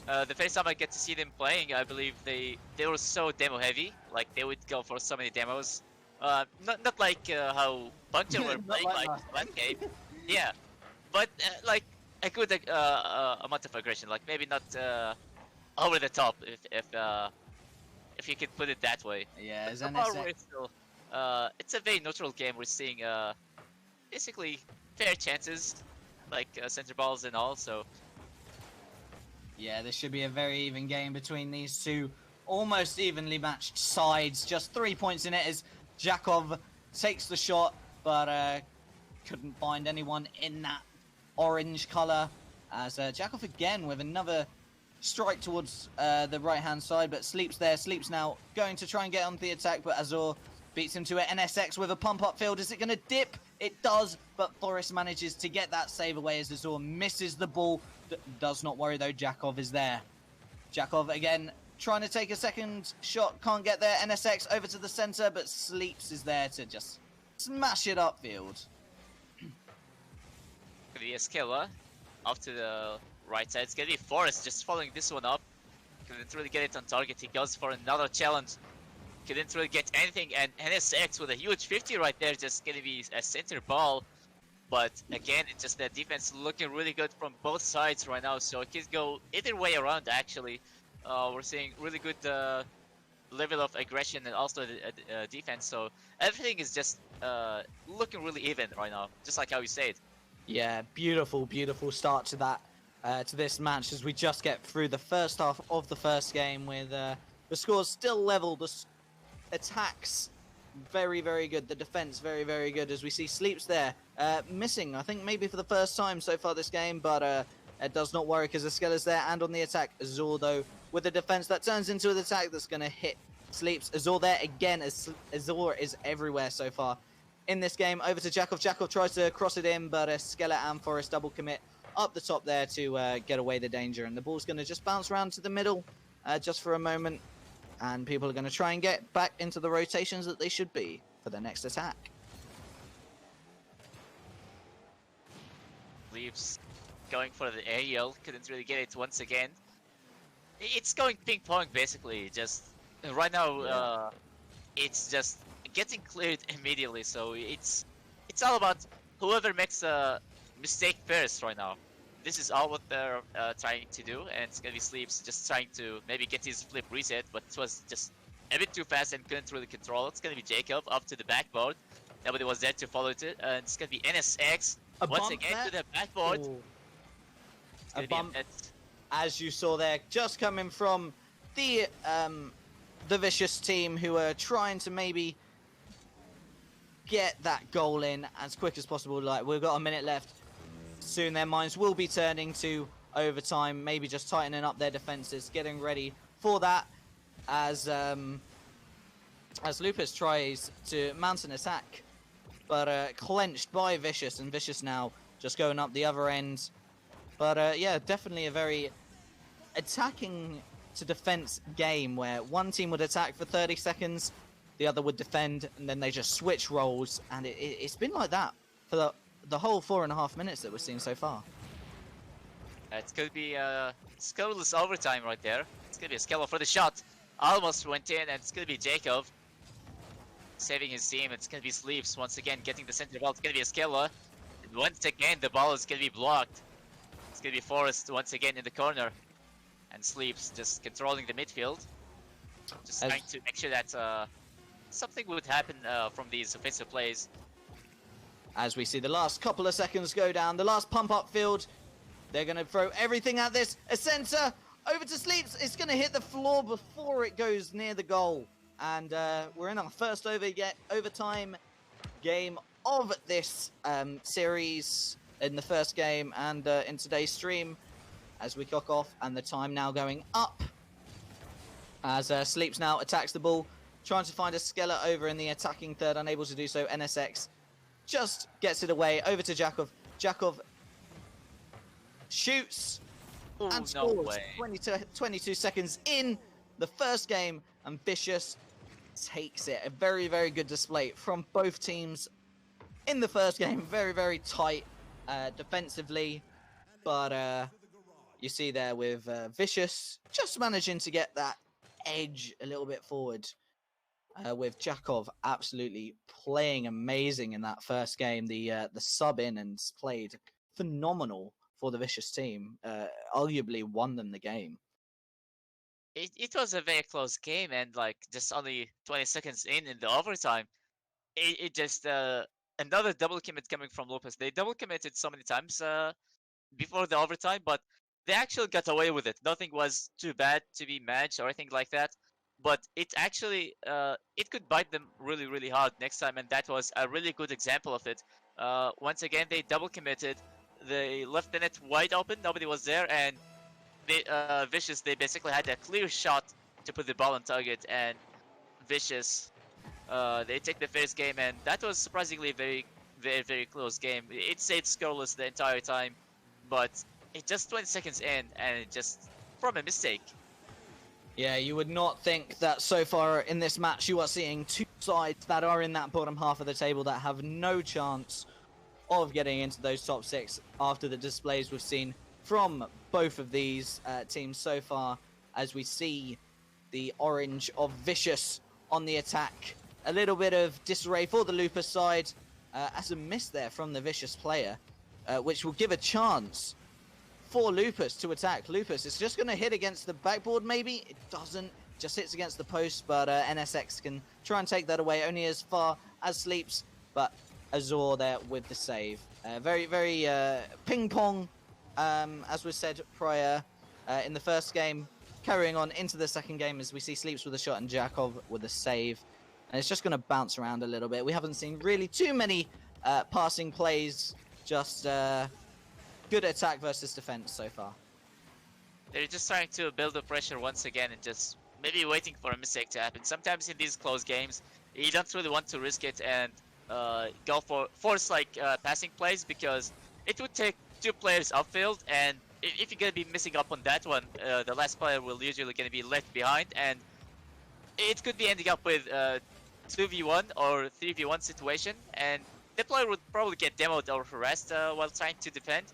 The first time I get to see them playing, I believe they were so demo heavy. Like they would go for so many demos. Not like how Puncture were playing like last game. Yeah, but like a good amount of aggression. Like maybe not over the top, if you can put it that way. Yeah, so far we're still, it's a very neutral game. We're seeing basically fair chances, like center balls and all. So yeah, this should be a very even game between these two almost evenly matched sides. Just 3 points in it as Jakov takes the shot, but couldn't find anyone in that orange color. As Jakov again with another strike towards the right-hand side, but Sleeps there. Sleeps now going to try and get onto the attack, but Azor beats him to it. NSX with a pump-up field. Is it going to dip? It does, but Forrest manages to get that save away as Azor misses the ball. Does not worry, though. Jakov is there. Jakov again trying to take a second shot. Can't get there. NSX over to the center, but Sleeps is there to just smash it upfield. the Skilla off to the right side. It's gonna be Forrest just following this one up. Couldn't really get it on target. He goes for another challenge. Couldn't really get anything, and NSX with a huge 50 right there, just gonna be a center ball. But again, it's just that defense looking really good from both sides right now, so it can go either way around actually. We're seeing really good level of aggression and also the defense, so everything is just looking really even right now, just like how you said. Yeah, beautiful, beautiful start to that, to this match as we just get through the first half of the first game with the scores still level, the attacks very, very good, the defense very, very good as we see Sleeps there, missing, I think maybe for the first time so far this game, but it does not worry because the Skeller's there and on the attack. Azor though with a defense that turns into an attack that's going to hit Sleeps. Azor there again as Azor is everywhere so far in this game. Over to Jakov. Jakov tries to cross it in, but Skeller and Forrest double commit up the top there to get away the danger, and the ball's going to just bounce around to the middle just for a moment, and people are going to try and get back into the rotations that they should be for the next attack. Leaves going for the aerial, couldn't really get it once again. It's going ping pong basically, just right now it's just getting cleared immediately, so it's all about whoever makes a mistake first right now. This is all what they're trying to do, and it's gonna be Sleeps just trying to maybe get his flip reset, but it was just a bit too fast and couldn't really control it. It's gonna be Jacob up to the backboard. Nobody was there to follow it, and it's gonna be NSX once again to the backboard. A bump, as you saw there, just coming from the Vicious team, who are trying to maybe get that goal in as quick as possible. Like, we've got a minute left. Soon their minds will be turning to overtime, maybe just tightening up their defenses, getting ready for that as Lupus tries to mount an attack, but clenched by Vicious, and Vicious now just going up the other end. But yeah, definitely a very attacking to defense game where one team would attack for 30 seconds, the other would defend, and then they just switch roles. And it's been like that for the whole 4.5 minutes that we've seen so far. It's gonna be scoreless overtime right there. It's gonna be a Skella for the shot. Almost went in, and it's gonna be Jacob saving his team. It's gonna be Sleeps once again getting the center ball. It's gonna be a Skella. And once again, the ball is gonna be blocked. It's gonna be Forrest once again in the corner, and Sleeps just controlling the midfield, just trying to make sure that something would happen from these offensive plays. As we see the last couple of seconds go down, the last pump up field. They're going to throw everything at this. A center over to Sleeps. It's going to hit the floor before it goes near the goal. And we're in our first overtime game of this series in the first game and in today's stream as we kick off. And the time now going up as Sleeps now attacks the ball, trying to find a Skella over in the attacking third, unable to do so. NSX just gets it away over to Jakov. Jakov shoots and scores. 22 seconds in the first game, and Vicious takes it. A very, very good display from both teams in the first game. Very, very tight defensively, but you see there with Vicious just managing to get that edge a little bit forward. With Jakov absolutely playing amazing in that first game. The sub in and played phenomenal for the Vicious team. Arguably won them the game. It was a very close game, and like just only 20 seconds in the overtime, it just another double commit coming from Lopez. They double committed so many times before the overtime, but they actually got away with it. Nothing was too bad to be managed or anything like that. But it actually it could bite them really, really hard next time, and that was a really good example of it. Once again, they double committed. They left the net wide open. Nobody was there, and they, Vicious, they basically had a clear shot to put the ball on target, and Vicious, they take the first game, and that was surprisingly very, very, very close game. It stayed scoreless the entire time, but it just 20 seconds in, and it just from a mistake. Yeah, you would not think that so far in this match you are seeing two sides that are in that bottom half of the table that have no chance of getting into those top six after the displays we've seen from both of these teams so far, as we see the orange of Vicious on the attack. A little bit of disarray for the Lupus side as a miss there from the Vicious player, which will give a chance for Lupus to attack. Lupus is just going to hit against the backboard, maybe. It doesn't. Just hits against the post, but NSX can try and take that away, only as far as Sleeps, but Azor there with the save. Very, very ping-pong, as was said prior in the first game, carrying on into the second game as we see Sleeps with a shot and Jakov with a save. And it's just going to bounce around a little bit. We haven't seen really too many passing plays, just good attack versus defense so far. They're just trying to build the pressure once again and just maybe waiting for a mistake to happen. Sometimes in these close games, you don't really want to risk it and go for force passing plays, because it would take two players upfield, and if you're gonna be missing up on that one, the last player will usually gonna be left behind, and it could be ending up with 2v1 or 3v1 situation, and the player would probably get demoed or harassed while trying to defend.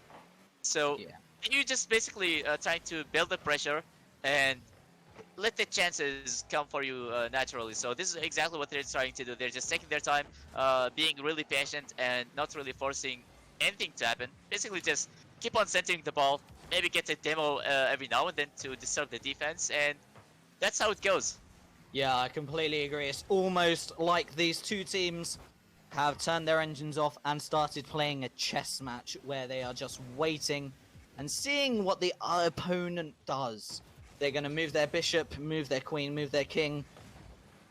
So yeah, you just basically trying to build the pressure and let the chances come for you naturally. So this is exactly what they're trying to do. They're just taking their time, being really patient and not really forcing anything to happen. Basically just keep on centering the ball, maybe get a demo every now and then to disturb the defense, and that's how it goes. Yeah, I completely agree. It's almost like these two teams have turned their engines off and started playing a chess match where they are just waiting and seeing what the opponent does. They're going to move their bishop, move their queen, move their king,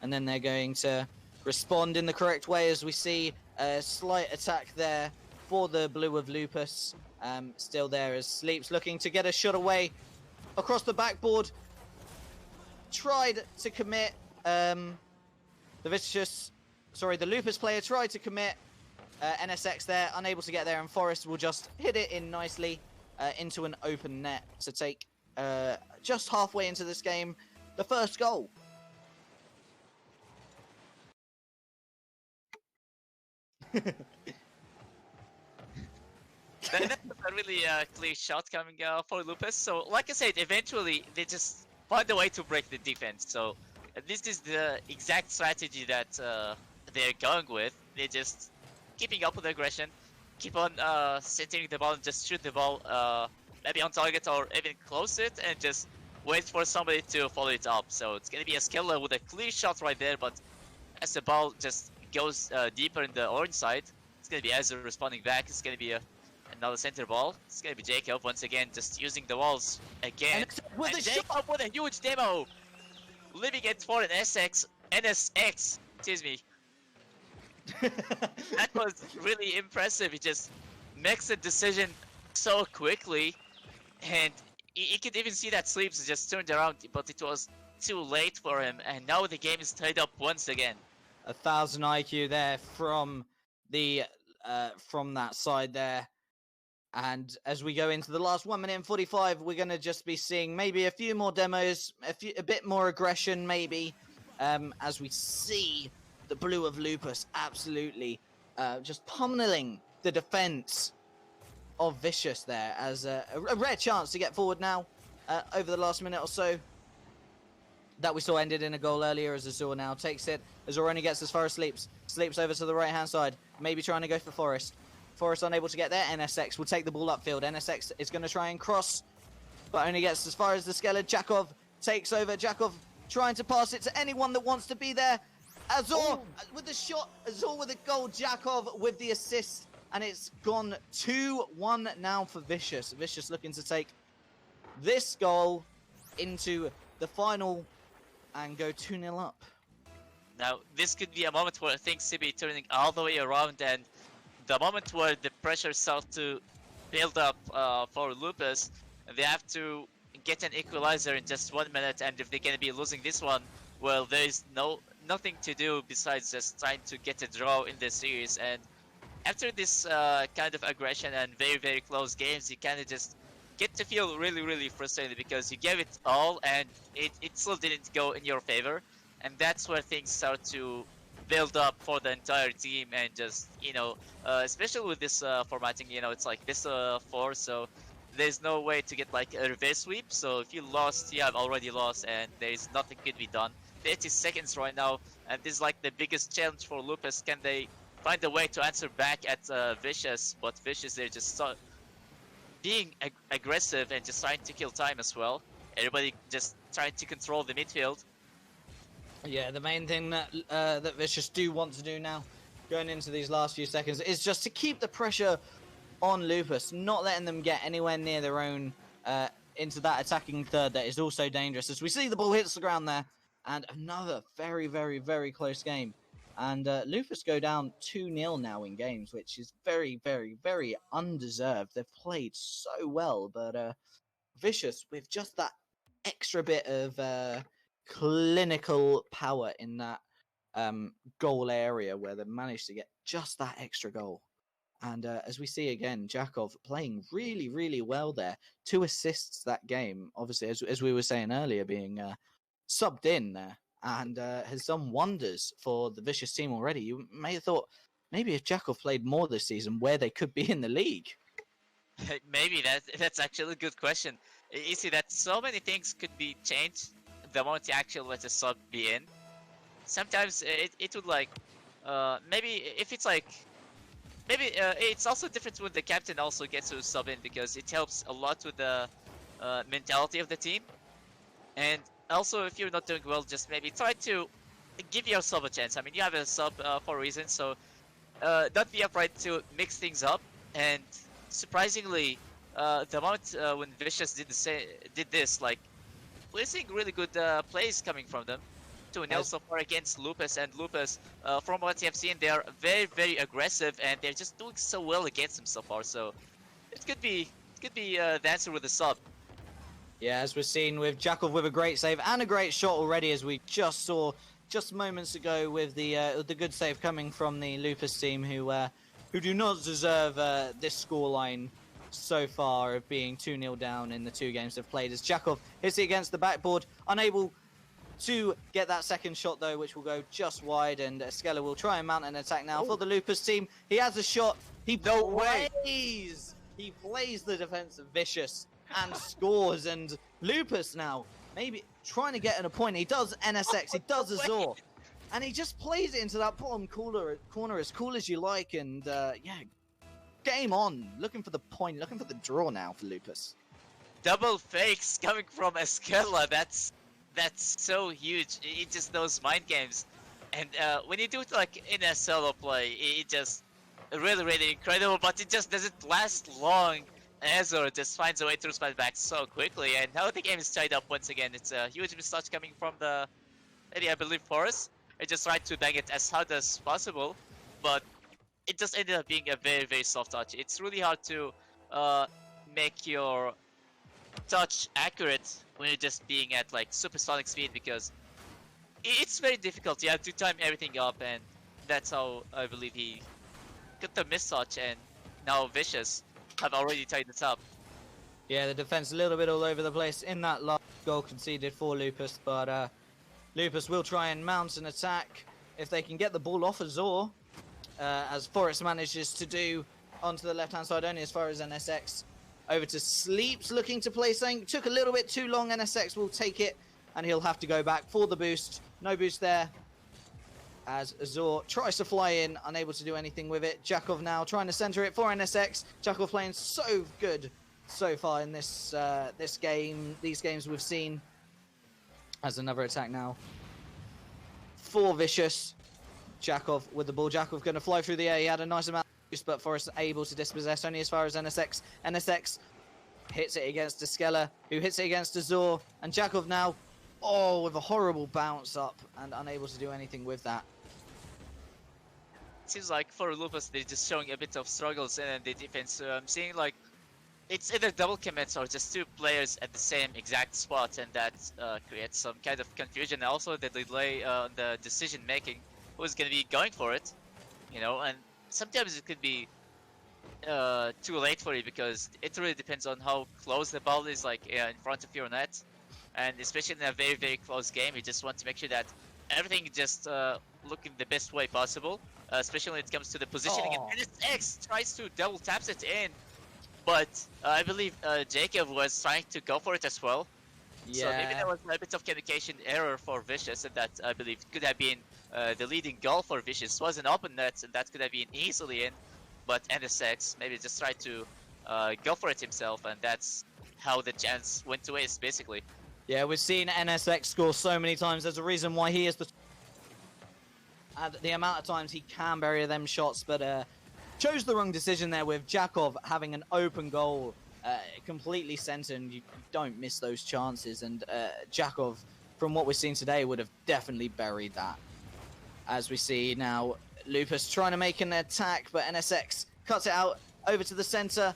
and then they're going to respond in the correct way, as we see a slight attack there for the blue of Lupus. Still there as Sleeps looking to get a shot away across the backboard. Tried to commit, the Lupus player tried to commit NSX there, unable to get there, and Forrest will just hit it in nicely into an open net to take just halfway into this game, the first goal. That's a really clear shot coming for Lupus. So, like I said, eventually they just find a way to break the defense. So, this is the exact strategy that they're going with. They're just keeping up with aggression, keep on centering the ball and just shoot the ball maybe on target or even close it and just wait for somebody to follow it up. So, it's going to be a skiller with a clear shot right there, but as the ball just goes deeper in the orange side, it's going to be Azure responding back. It's going to be another center ball. It's going to be Jacob once again, just using the walls again. With and a Jacob shot. with a huge demo, leaving it for an NSX. Excuse me. That was really impressive. He just makes a decision so quickly, and you could even see that Sleeps just turned around, but it was too late for him. And now the game is tied up once again. 1,000 IQ there from the from that side there. And as we go into the last 1 minute and 45, we're going to just be seeing maybe a few more demos, a bit more aggression maybe, as we see the blue of Lupus absolutely just pummeling the defense of Vicious there as a rare chance to get forward now over the last minute or so. That we saw ended in a goal earlier as Azure now takes it. Azure only gets as far as Sleeps. Sleeps over to the right-hand side, maybe trying to go for Forest. Forest unable to get there. NSX will take the ball upfield. NSX is going to try and cross, but only gets as far as the skeleton. Jakov takes over. Jakov trying to pass it to anyone that wants to be there. Azure with the shot. Azure with a goal. Jakov with the assist. And it's gone 2-1 now for Vicious. Vicious looking to take this goal into the final and go 2-0 up. Now, this could be a moment where things could be turning all the way around, and the moment where the pressure starts to build up for Lupus, they have to get an equalizer in just 1 minute, and if they're going to be losing this one, well, there is nothing to do besides just trying to get a draw in the series. And after this kind of aggression and very, very close games, you kind of just get to feel really, really frustrated because you gave it all and it still didn't go in your favor. And that's where things start to build up for the entire team, and just, you know, especially with this formatting, you know, it's like this 4, so there's no way to get like a reverse sweep. So if you lost, you have already lost, and there's nothing could be done. 30 seconds right now, and this is like the biggest challenge for Lupus. Can they find a way to answer back at Vicious? But Vicious, they're just being aggressive and just trying to kill time as well. Everybody just trying to control the midfield. Yeah, the main thing that that Vicious do want to do now, going into these last few seconds, is just to keep the pressure on Lupus, not letting them get anywhere near their own into that attacking third that is also dangerous. As we see the ball hits the ground there, and another very, very, very close game. And Lupus go down 2-0 now in games, which is very, very, very undeserved. They've played so well, but Vicious, with just that extra bit of clinical power in that goal area where they managed to get just that extra goal. And as we see again, Jakov playing really, really well there. 2 assists that game, obviously, as we were saying earlier, being subbed in there, and has done wonders for the Vicious team already. You may have thought maybe if Jakov played more this season, where they could be in the league. Maybe that's actually a good question. You see that so many things could be changed the moment you actually let a sub be in. Sometimes it would like maybe if it's like maybe it's also different when the captain also gets to sub in, because it helps a lot with the mentality of the team. And also, if you're not doing well, just maybe try to give your sub a chance. I mean, you have a sub for a reason, so don't be afraid to mix things up. And surprisingly, the moment when Vicious did this, like, we're seeing really good plays coming from them. 2-0 so far against Lupus, and Lupus, from what you have seen, they are very, very aggressive, and they're just doing so well against them so far. So it could be the answer with a sub. Yeah, as we're seeing with Jakov with a great save and a great shot already, as we just saw just moments ago with the good save coming from the Lupus team, who do not deserve this scoreline so far of being 2-0 down in the 2 games they've played, as Jakov hits it against the backboard, unable to get that second shot though, which will go just wide, and Skella will try and mount an attack now for the Lupus team. He has a shot, he plays the defense of Vicious and scores, and Lupus now maybe trying to get in a point. He does NSX, he does Azor, and he just plays it into that bottom corner as cool as you like, and yeah, game on. Looking for the point, looking for the draw now for Lupus. Double fakes coming from Eskella, that's so huge. It just those mind games. And when you do it like in a solo play, it just really incredible, but it just doesn't last long. Azor just finds a way to respond back so quickly, and now the game is tied up once again. It's a huge mistouch coming from the, maybe I believe Forest. I just tried to bang it as hard as possible, but it just ended up being a very soft touch. It's really hard to make your touch accurate when you're just being at like supersonic speed, because it's very difficult. You have to time everything up, and that's how I believe he got the mistouch, and now Vicious have already tied this up. Yeah, the defense a little bit all over the place in that last goal conceded for Lupus, but Lupus will try and mount an attack if they can get the ball off Azor, as Forest manages to do onto the left-hand side only as far as NSX. Over to Sleeps, looking to play something. Took a little bit too long. NSX will take it, and he'll have to go back for the boost. No boost there, as Azor tries to fly in, unable to do anything with it. Jakov now trying to center it for NSX. Jakov playing so good so far in this game. These games we've seen. As another attack now for Vicious. Jakov with the ball. Jakov going to fly through the air. He had a nice amount of boost, but Forrest able to dispossess only as far as NSX. NSX hits it against Skella, who hits it against Azor, and Jakov now, with a horrible bounce up and unable to do anything with that. Seems like for Lupus they're just showing a bit of struggles in the defense. So I'm seeing like it's either double commits or just 2 players at the same exact spot, and that creates some kind of confusion. Also the delay on the decision making, who's going to be going for it, you know, and sometimes it could be too late for you, because it really depends on how close the ball is, like in front of your net, and especially in a very close game, you just want to make sure that everything just look in the best way possible, especially when it comes to the positioning. And NSX tries to double taps it in, but I believe Jacob was trying to go for it as well. Yeah. So maybe there was a bit of communication error for Vicious, and that I believe could have been the leading goal for Vicious. Was an open net, and that could have been easily in, but NSX maybe just tried to go for it himself, and that's how the chance went to waste, basically. Yeah, we've seen NSX score so many times. There's a reason why he is the amount of times he can bury them shots, but chose the wrong decision there with Jakov having an open goal completely centered. You don't miss those chances, and Jakov, from what we've seen today, would have definitely buried that. As we see now, Lupus trying to make an attack, but NSX cuts it out over to the center.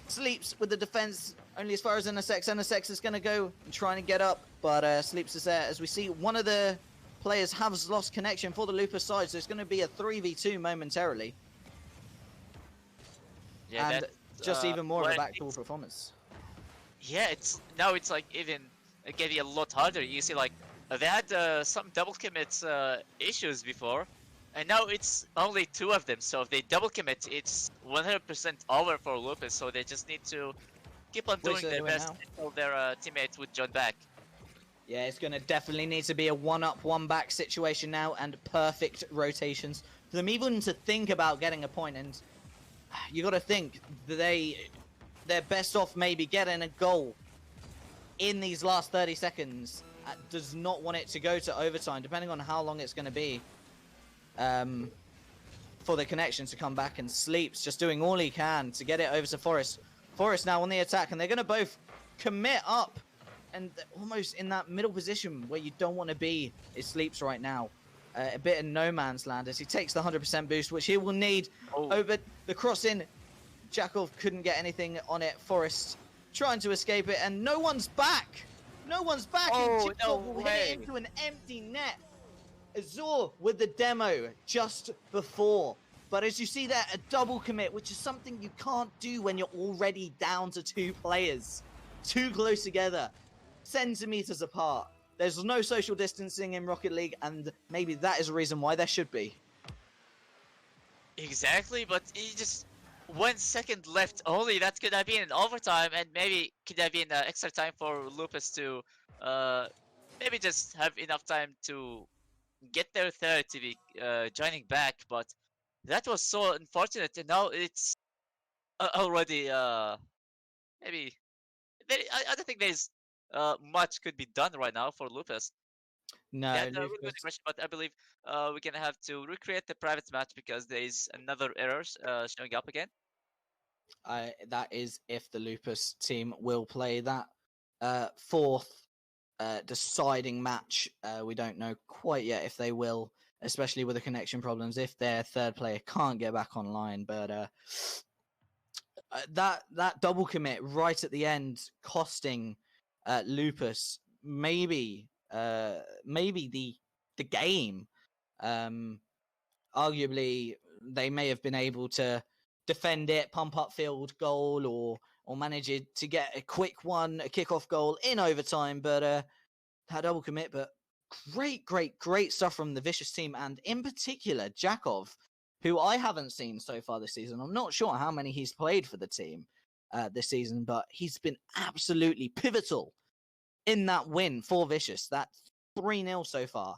Sleeps with the defense only as far as NSX. NSX is going to go and try and get up, but Sleeps is there. As we see, one of the players has lost connection for the Lupus side, so it's going to be a 3v2 momentarily. Yeah, and just even more of a backdoor performance. Yeah, it's like even getting a lot harder. You see, like they had some double commits issues before, and now it's only 2 of them. So if they double commit, it's 100% over for Lupus. So they just need to keep on doing their best until their teammates would join back. Yeah, it's going to definitely need to be a 1-up, 1-back situation now, and perfect rotations for them even to think about getting a point. And you got to think they're best off maybe getting a goal in these last 30 seconds. Does not want it to go to overtime, depending on how long it's going to be, for the connection to come back. And Sleeps just doing all he can to get it over to Forest. Forest now on the attack, and they're going to both commit up, and almost in that middle position where you don't want to be is Sleeps right now. A bit in no man's land as he takes the 100% boost, which he will need. Over the cross in. Jakov couldn't get anything on it. Forest trying to escape it, and no one's back. No one's back. And Jakov will hit into an empty net. Azor with the demo just before But as you see there, a double commit, which is something you can't do when you're already down to 2 players. Too close together, centimeters apart. There's no social distancing in Rocket League, and maybe that is a reason why there should be. Exactly, but he just 1 second left only. That could have been an overtime, and maybe could have been extra time for Lupus to maybe just have enough time to get their third to be joining back. But that was so unfortunate, and now it's already maybe I don't think there's much could be done right now for Lupus. They No, had a really good Lucas. aggression, but I believe we're gonna have to recreate the private match because there is another errors showing up again. That is if the Lupus team will play that fourth deciding match. We don't know quite yet if they will, especially with the connection problems, if their third player can't get back online. But that double commit right at the end, costing Lupus maybe the game. Arguably, they may have been able to defend it, pump up field goal, or manage it to get a quick one, a kickoff goal in overtime. But that double commit, but great stuff from the Vicious team, and in particular Jakov, who I haven't seen so far this season. I'm not sure how many he's played for the team this season, but he's been absolutely pivotal in that win for Vicious. That 3-0 so far.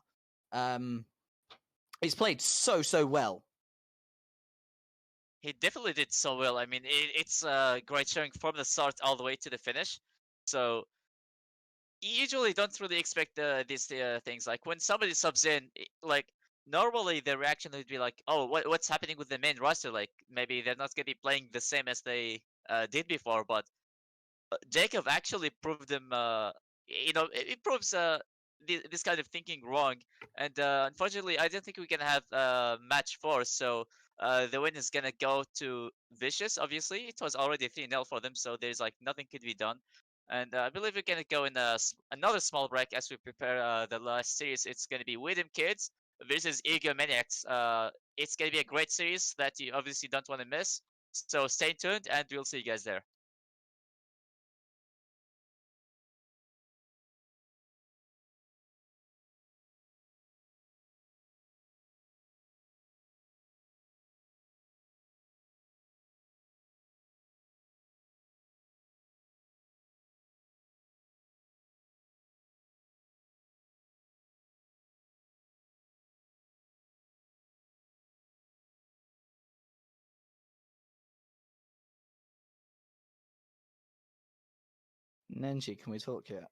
He's played so well. He definitely did so well. I mean, it's great showing from the start all the way to the finish. So you usually don't really expect these things. Like when somebody subs in, like normally the reaction would be like, "Oh, what's happening with the main roster? Like maybe they're not gonna be playing the same as they did before." But Jacob actually proved them. It proves this kind of thinking wrong. And unfortunately, I don't think we can have match 4. So the win is gonna go to Vicious. Obviously, it was already 3-0 for them, so there's like nothing could be done. And I believe we're gonna go in another small break as we prepare the last series. It's gonna be Dem Kidz versus Maniacs. It's gonna be a great series that you obviously don't want to miss. So stay tuned, and we'll see you guys there. Nenji, can we talk yet?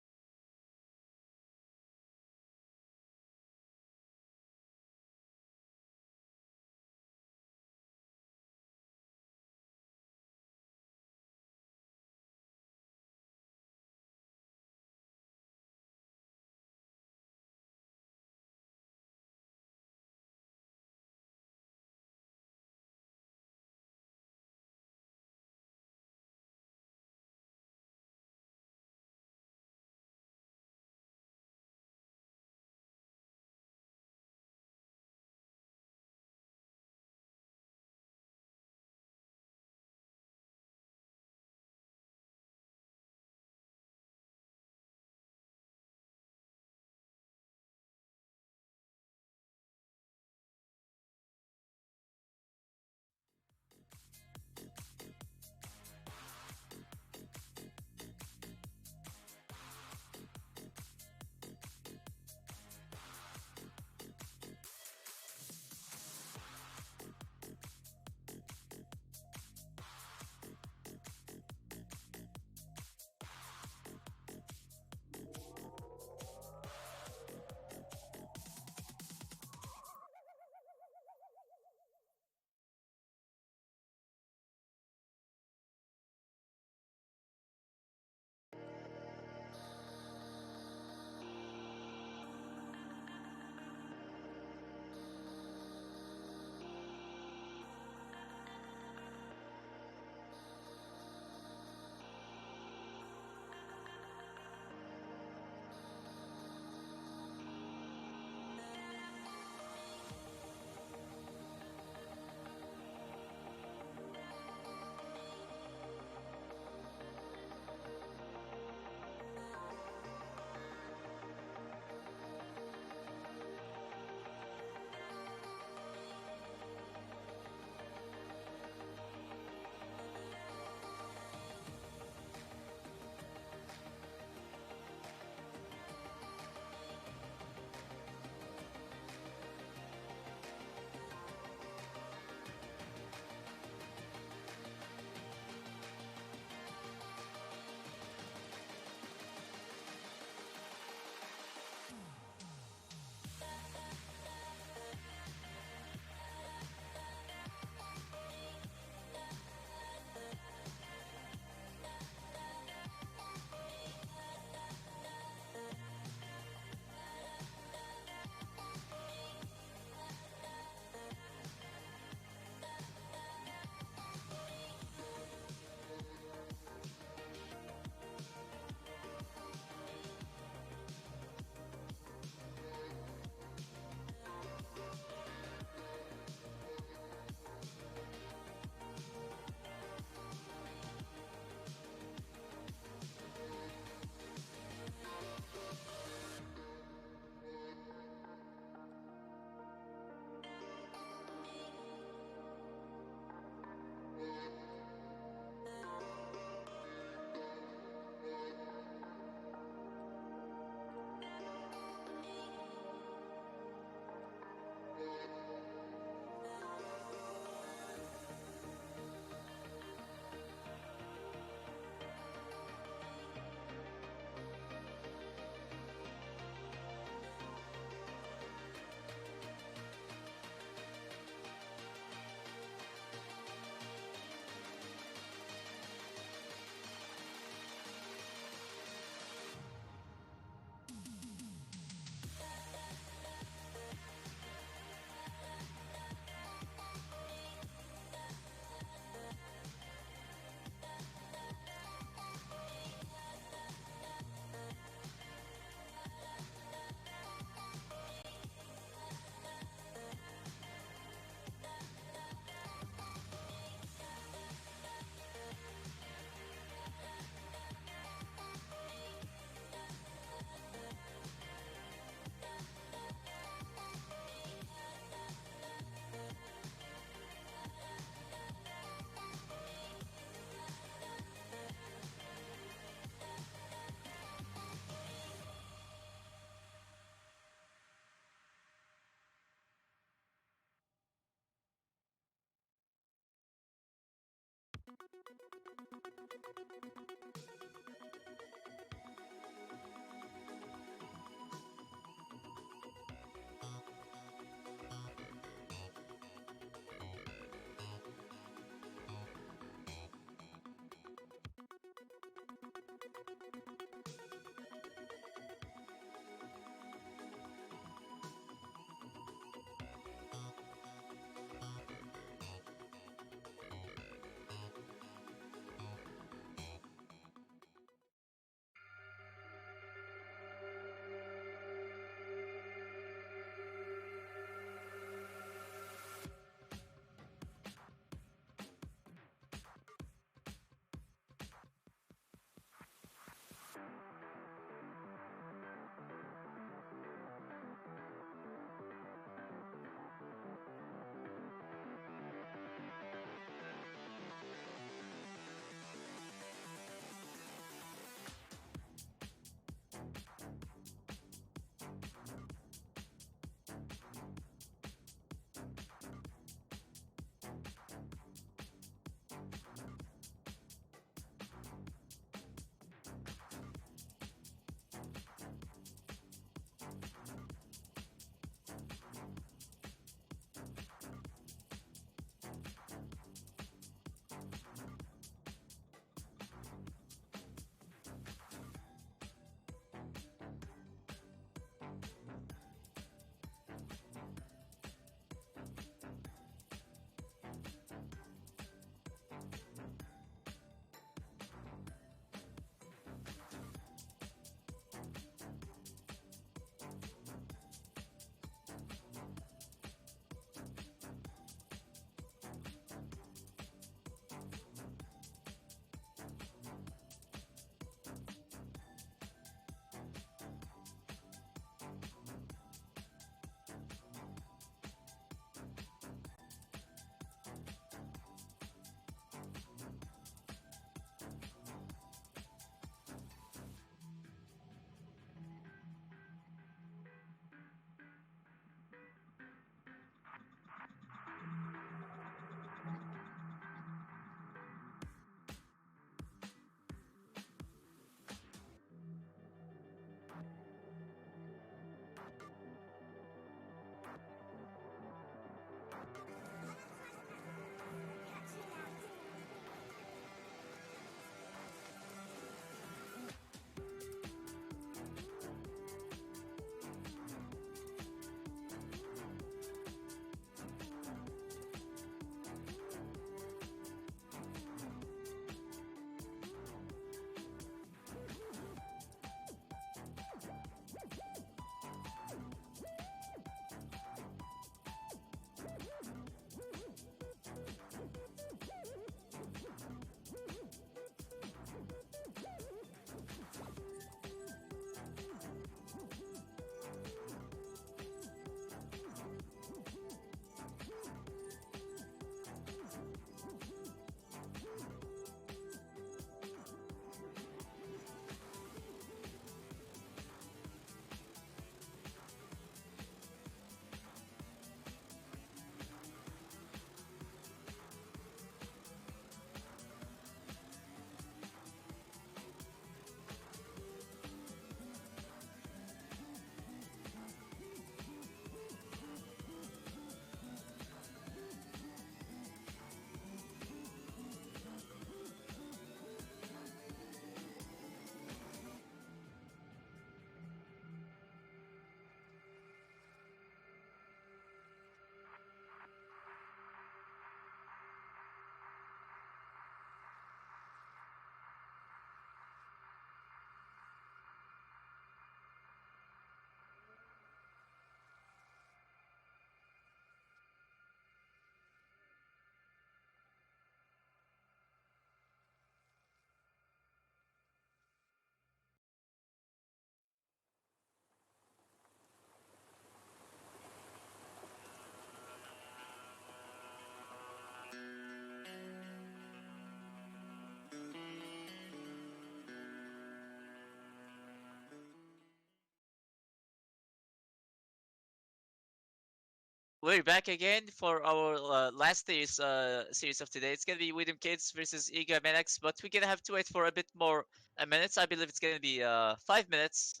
we're back again for our last series of today. It's gonna be Dem Kidz versus Ego Maniacs, but we're gonna have to wait for a bit more minutes. I believe it's gonna be 5 minutes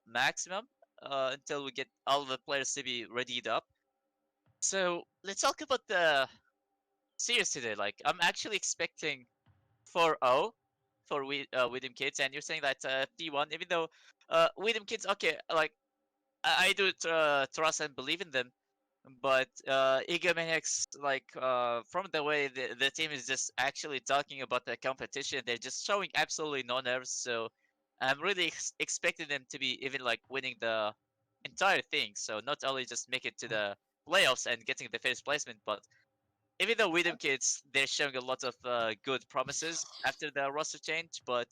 maximum until we get all the players to be readied up. So let's talk about the series today. Like I'm actually expecting 4-0 for Dem Kidz, and you're saying that 3-1, even though Dem Kidz, okay, like I do trust and believe in them. But Egomaniacs, like from the way the team is just actually talking about the competition, they're just showing absolutely no nerves. So I'm really expecting them to be even like winning the entire thing. So not only just make it to the playoffs and getting the first placement, but even though Widom Kids, they're showing a lot of good promises after the roster change. But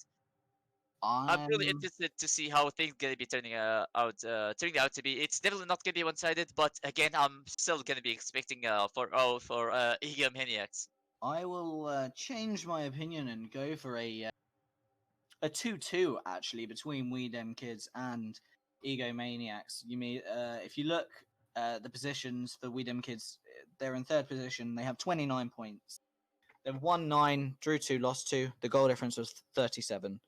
I'm really I'm interested to see how things gonna be turning out to be. It's definitely not gonna be one-sided, but again, I'm still gonna be expecting 4-0 for Ego Maniacs. I will change my opinion and go for a 2-2 actually between We Dem Kids and Egomaniacs. You mean if you look the positions for We Dem Kids, they're in third position. They have 29 points. They've won 9, drew 2, lost 2. The goal difference was 37.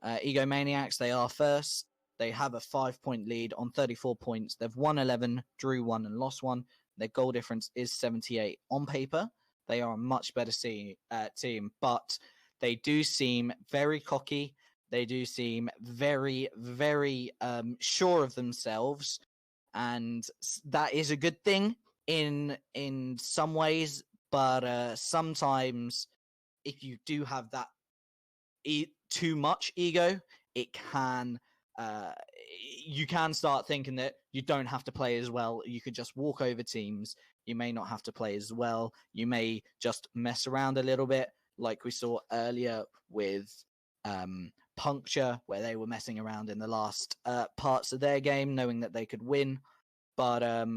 Egomaniacs, they are first. They have a 5-point lead on 34 points. They've won 11, drew 1, and lost 1. Their goal difference is 78. On paper, they are a much better team, but they do seem very cocky. They do seem very, very sure of themselves, and that is a good thing in some ways. But sometimes, if you do have that too much ego, it can you can start thinking that you don't have to play as well. You could just walk over teams. You may not have to play as well. You may just mess around a little bit, like we saw earlier with Puncture, where they were messing around in the last parts of their game, knowing that they could win. But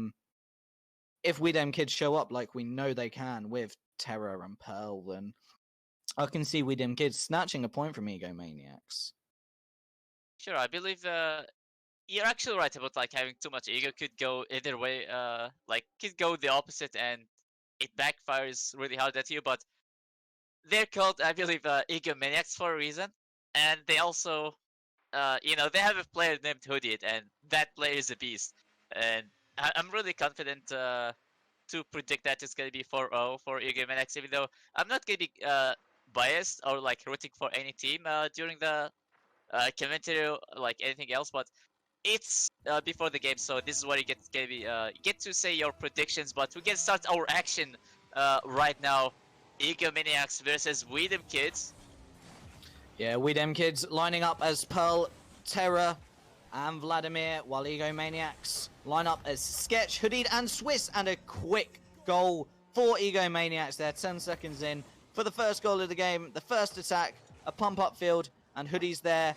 if we Dem Kids show up like we know they can with Terror and Pearl, then I can see We Dem Kids snatching a point from Egomaniacs. Sure, I believe you're actually right about like having too much ego could go either way. Like could go the opposite, and it backfires really hard at you. But they're called, I believe, Ego Maniacs for a reason, and they also, they have a player named Hooded, and that player is a beast. And I'm really confident to predict that it's gonna be 4-0 for Ego Maniacs, even though I'm not gonna be biased or like rooting for any team during the commentary like anything else, but it's before the game, so this is where you get to say your predictions. But we can start our action right now. Egomaniacs versus Dem Kidz. Yeah, We Dem Kids lining up as Pearl, Terror, and Vladimir, while Egomaniacs line up as Sketch, Hooded, and Swiss, and a quick goal for Egomaniacs there, 10 seconds in for the first goal of the game, the first attack, a pump up field, and Hoodie's there.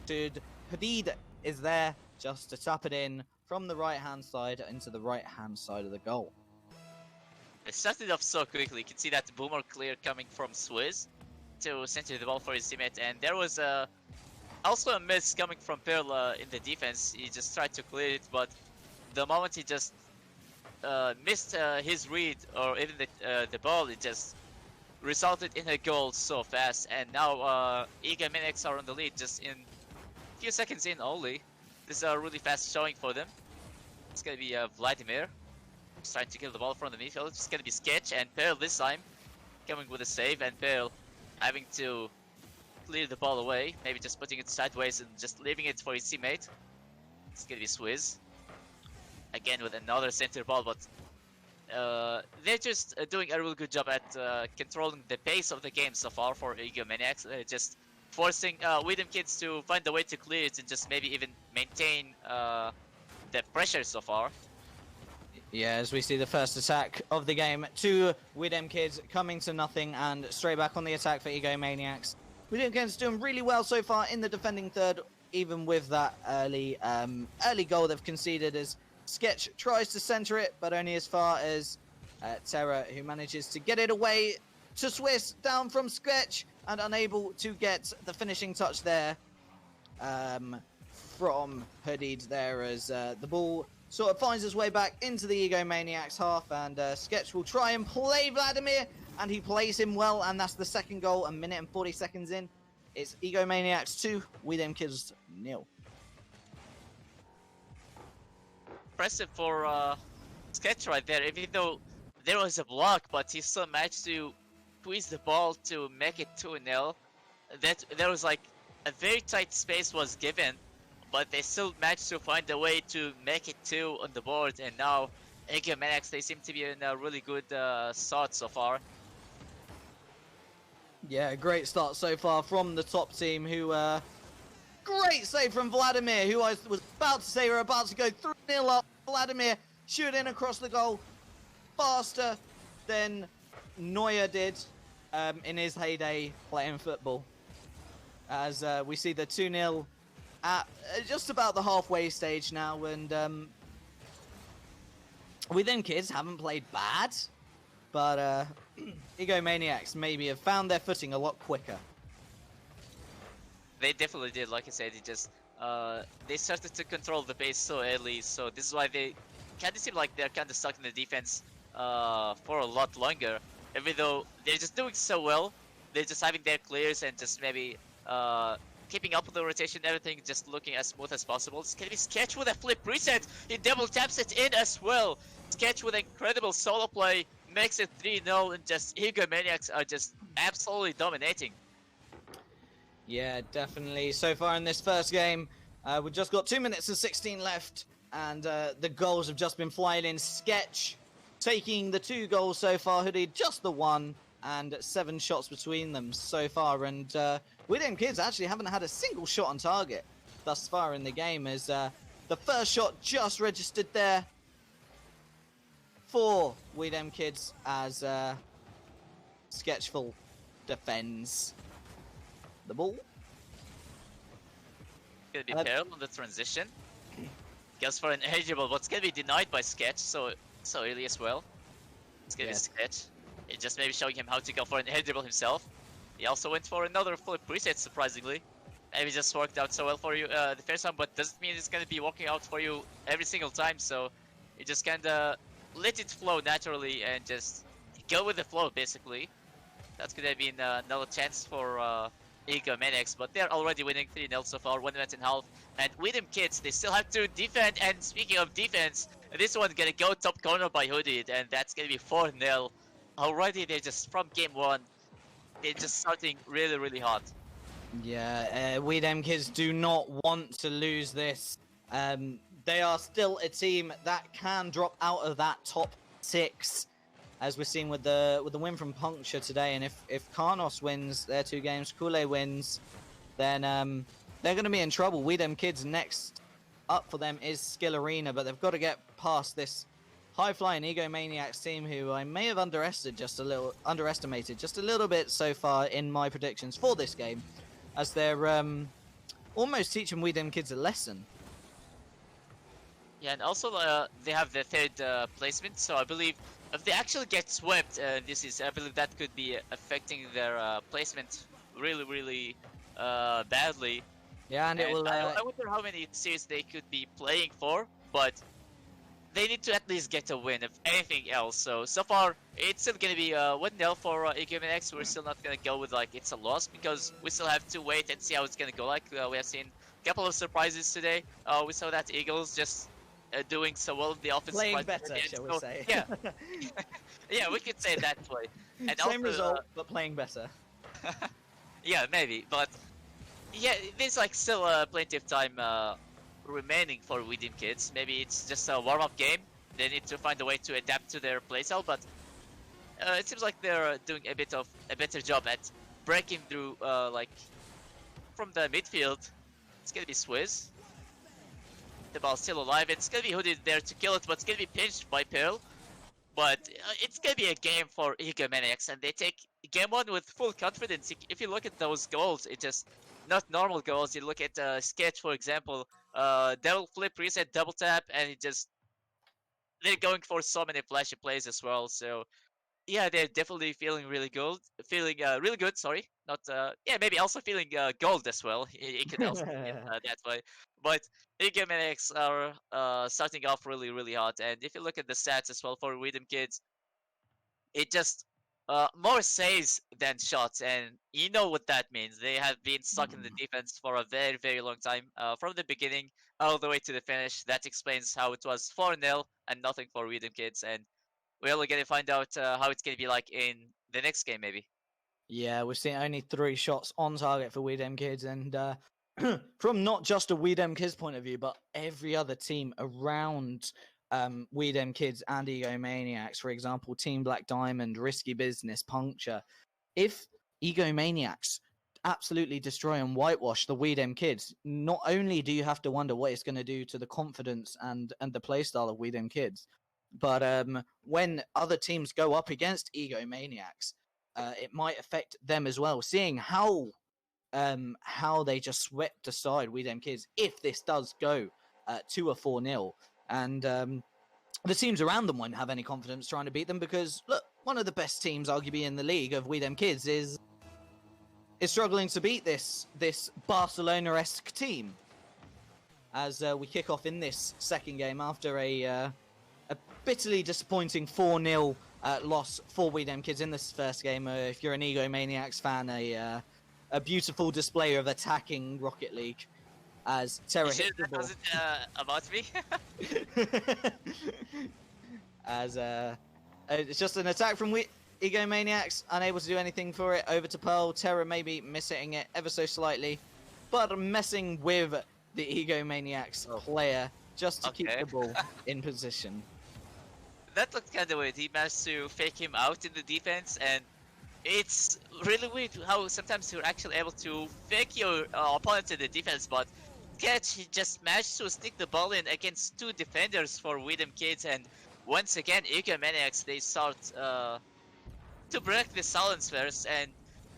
Hooded is there just to tap it in from the right-hand side into the right-hand side of the goal. It started off so quickly. You can see that boomer clear coming from Swizz to center the ball for his teammate, and there was also a miss coming from Pearl in the defense. He just tried to clear it, but the moment he just missed his read or even the ball, it just resulted in a goal so fast. And now Egomaniacs are on the lead just in a few seconds in only. This is a really fast showing for them. It's gonna be Vladimir. He's trying to kill the ball from the midfield. It's gonna be Sketch and Pearl this time coming with a save, and Pearl having to clear the ball away, maybe just putting it sideways and just leaving it for his teammate. It's gonna be Swizz again with another center ball, but they're just doing a really good job at controlling the pace of the game so far for Egomaniacs. They're just forcing Dem Kidz to find a way to clear it and just maybe even maintain the pressure so far. Yeah, as we see the first attack of the game to We Dem Kids coming to nothing, and straight back on the attack for Egomaniacs. We Dem Kids doing really well so far in the defending third, even with that early goal they've conceded, as Sketch tries to center it, but only as far as Terror, who manages to get it away to Swiss, down from Sketch, and unable to get the finishing touch there from Hooded there, as the ball sort of finds his way back into the Egomaniacs half, and Sketch will try and play Vladimir, and he plays him well, and that's the second goal, a minute and 40 seconds in. It's Egomaniacs 2, We Dem Kidz 0. Impressive for Sketch right there, even though there was a block, but he still managed to squeeze the ball to make it 2-0. That there was like a very tight space was given, but they still managed to find a way to make it 2 on the board, and now Egomaniacs, they seem to be in a really good start so far. Yeah, great start so far from the top team, who, great save from Vladimir, who I was about to say we're about to go 3-0 up. Vladimir shooting across the goal faster than Neuer did in his heyday playing football. As we see the 2-0 at just about the halfway stage now, and We Dem Kidz haven't played bad, but Egomaniacs maybe have found their footing a lot quicker. They definitely did, like I said, they started to control the pace so early, so this is why they kind of seem like they're kind of stuck in the defense for a lot longer. Even though they're just doing so well, they're just having their clears and just maybe keeping up with the rotation, everything just looking as smooth as possible. It's gonna be Sketch with a flip reset, he double taps it in as well. Sketch with incredible solo play, makes it 3-0, and just Egomaniacs are just absolutely dominating. Yeah, definitely. So far in this first game, we've just got 2 minutes and 16 left, and the goals have just been flying in. Sketch taking the 2 goals so far, Hoodie just the 1, and 7 shots between them so far. And We Dem Kidz actually haven't had a single shot on target thus far in the game, as the first shot just registered there for We Dem Kidz, as Sketchful defends the ball. Gonna be Pearl on the transition. Goes for an eligible, but it's gonna be denied by Sketch so early as well. It's gonna be Sketch. It just maybe showing him how to go for an eligible himself. He also went for another flip preset, surprisingly. Maybe just worked out so well for you the first time, but doesn't mean it's gonna be working out for you every single time. So you just kinda let it flow naturally and just go with the flow, basically. That's gonna be another chance for Egomaniacs, but they're already winning 3-0 so far, 1 minute and a half. And We Dem Kidz, they still have to defend, and speaking of defense, this one's gonna go top corner by Hoodie, and that's gonna be 4-0. Already they're just, from game 1, they're just starting really, really hot. Yeah, We Dem Kidz do not want to lose this. They are still a team that can drop out of that top 6, as we're seeing with the win from Puncture today. And if Karnos wins their 2 games, Kule wins, then they're going to be in trouble. We Dem Kidz, next up for them is Skill Arena, but they've got to get past this high-flying Egomaniacs team, who I may have underestimated just a little bit so far in my predictions for this game, as they're almost teaching We Dem Kidz a lesson. Yeah, and also they have the 3rd placement, so I believe if they actually get swept, I believe that could be affecting their placement really, really badly. Yeah, and it will. I wonder how many series they could be playing for, but they need to at least get a win, if anything else. So far, it's still gonna be 1-0 for Egomaniacs. We're still not gonna go with like it's a loss, because we still have to wait and see how it's gonna go. Like we have seen a couple of surprises today. We saw that Eagles just doing so well in the offense. Playing better, shall we say. Yeah. Yeah, we could say that way. And Same also, result, but playing better. Yeah, maybe, but yeah, there's like still plenty of time remaining for We Dem Kidz. Maybe it's just a warm-up game. They need to find a way to adapt to their playstyle, but it seems like they're doing a better job at breaking through like from the midfield. It's gonna be Swizz. The ball's still alive. It's gonna be Hoodie there to kill it, but it's gonna be pinched by Pearl. But it's gonna be a game for Egomaniacs, and they take game 1 with full confidence. If you look at those goals, it's just not normal goals. You look at Sketch, for example, double flip, reset, double tap, and they're going for so many flashy plays as well. So yeah, they're definitely feeling really good. Feeling really good. Sorry, not yeah, maybe also feeling gold as well. It could also be that way. But Ego Maniacs are starting off really hot, and if you look at the stats as well for Rhythm Kids, it just more saves than shots, and you know what that means. They have been stuck in the defense for a very long time, from the beginning all the way to the finish. That explains how it was 4-0 and nothing for Rhythm Kids, and we're only gonna find out how it's gonna be like in the next game, maybe. Yeah, we're seeing only 3 shots on target for We Dem Kids, and from not just a We Dem Kids point of view, but every other team around We Dem Kids and Ego Maniacs, for example, Team Black Diamond, Risky Business, Puncture. If Ego Maniacs absolutely destroy and whitewash the We Dem Kids, not only do you have to wonder what it's going to do to the confidence and the playstyle of We Dem Kids, but when other teams go up against Ego Maniacs, it might affect them as well. Seeing how they just swept aside We Dem Kids, if this does go to a 4-0, and the teams around them won't have any confidence trying to beat them, because look, one of the best teams arguably in the league of We Dem Kids is struggling to beat this Barcelona-esque team. As we kick off in this second game after a bitterly disappointing 4-0 loss for We Dem Kids in this first game. If you're an Ego Maniacs fan, a beautiful display of attacking Rocket League as Terra hits the That ball. wasn't about me. As it's just an attack from Ego Maniacs, unable to do anything for it. Over to Pearl. Terra maybe mishitting it ever so slightly, but messing with the Ego Maniacs player just to keep the ball in position. That looked kind of weird. He managed to fake him out in the defense, and it's really weird how sometimes you're actually able to fake your opponent in the defense, but Catch, he just managed to stick the ball in against 2 defenders for Widom Kids, and once again, Ego Maniacs, they start to break the silence first, and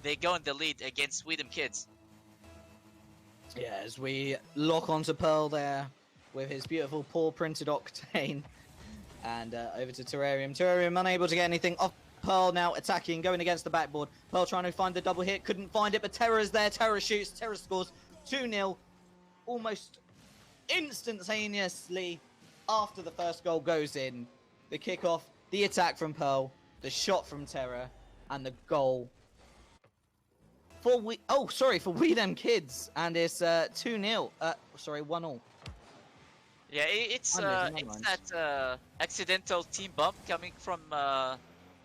they go in the lead against Widom Kids. Yeah, as we lock onto Pearl there with his beautiful paw printed Octane. And over to Terrarium. Terrarium unable to get anything off Pearl, now attacking, going against the backboard. Pearl trying to find the double hit, couldn't find it, but Terra's there. Terra shoots, Terra scores 2-0. Almost instantaneously after the first goal goes in. The kickoff, the attack from Pearl, the shot from Terra, and the goal for We Dem Kids. And it's 2-0. 1-0. Yeah, it's that accidental team bump coming from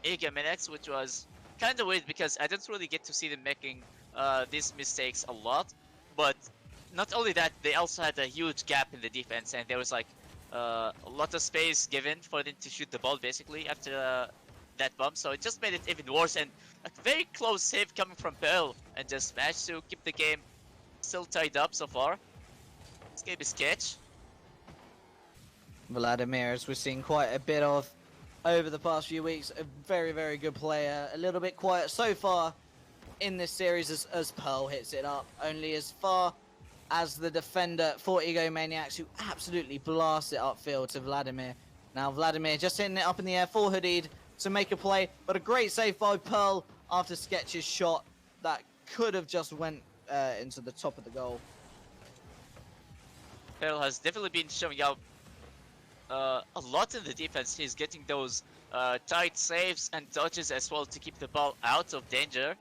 Ego Maniacs, which was kind of weird because I didn't really get to see them making these mistakes a lot. But not only that, they also had a huge gap in the defense, and there was like a lot of space given for them to shoot the ball basically after that bump. So it just made it even worse, and a very close save coming from Pearl, and just managed to keep the game still tied up so far. This game is sketch. Vladimir, as we're seeing quite a bit of over the past few weeks, a very good player. A little bit quiet so far in this series as Pearl hits it up, only as far as the defender for Ego Maniacs, who absolutely blasts it upfield to Vladimir. Now Vladimir just hitting it up in the air for Hooded to make a play, but a great save by Pearl after Sketch's shot that could have just went into the top of the goal. Pearl has definitely been showing out a lot in the defense. He's getting those tight saves and dodges as well to keep the ball out of danger.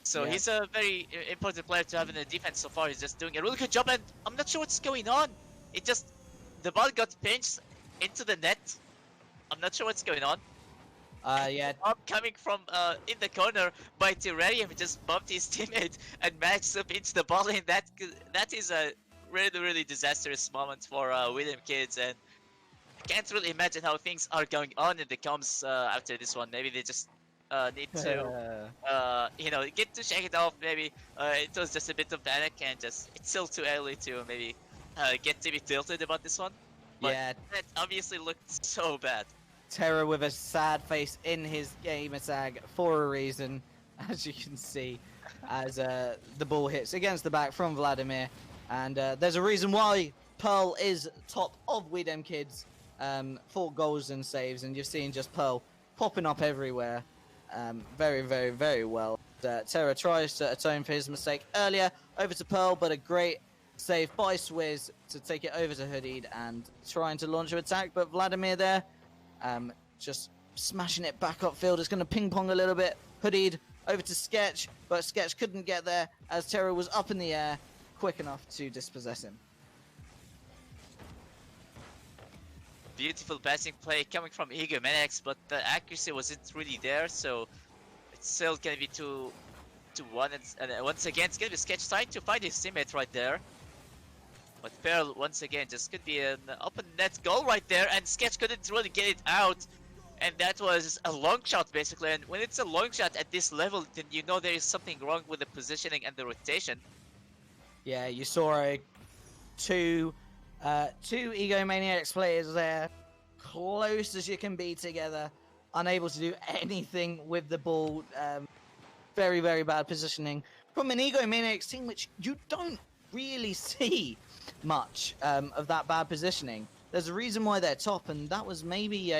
So he's a very important player to have in the defense so far. He's just doing a really good job, and I'm not sure what's going on. The ball got pinched into the net. I'm not sure what's going on. Coming from in the corner by Terrarium, just bumped his teammate and managed to pinch the ball in. That is a really disastrous moment for William Kids, and I can't really imagine how things are going on in the comms after this one. Maybe they just need to get to shake it off. Maybe it was just a bit of panic, and just it's still too early to maybe get to be tilted about this one. But that obviously looked so bad. Terra with a sad face in his gamer tag for a reason, as you can see, as the ball hits against the back from Vladimir. And there's a reason why Pearl is top of We Dem Kids for goals and saves, and you've seen just Pearl popping up everywhere. Very, very, very well. Terra tries to atone for his mistake earlier, over to Pearl, but a great save by Swizz to take it over to Hooded and trying to launch an attack, but Vladimir there, just smashing it back upfield. It's going to ping pong a little bit. Hooded over to Sketch, but Sketch couldn't get there as Terra was up in the air, quick enough to dispossess him. Beautiful passing play coming from Ego Maniacs, but the accuracy wasn't really there, so it's still gonna be 2-1. And once again, it's gonna be Sketch trying to find his teammate right there. But Pearl, once again, just could be an open net goal right there, and Sketch couldn't really get it out. And that was a long shot, basically. And when it's a long shot at this level, then you know there is something wrong with the positioning and the rotation. Yeah, you saw two Ego Maniacs players there, close as you can be together, unable to do anything with the ball. Very, very bad positioning from an Ego Maniacs team, which you don't really see much of that bad positioning. There's a reason why they're top, and that was maybe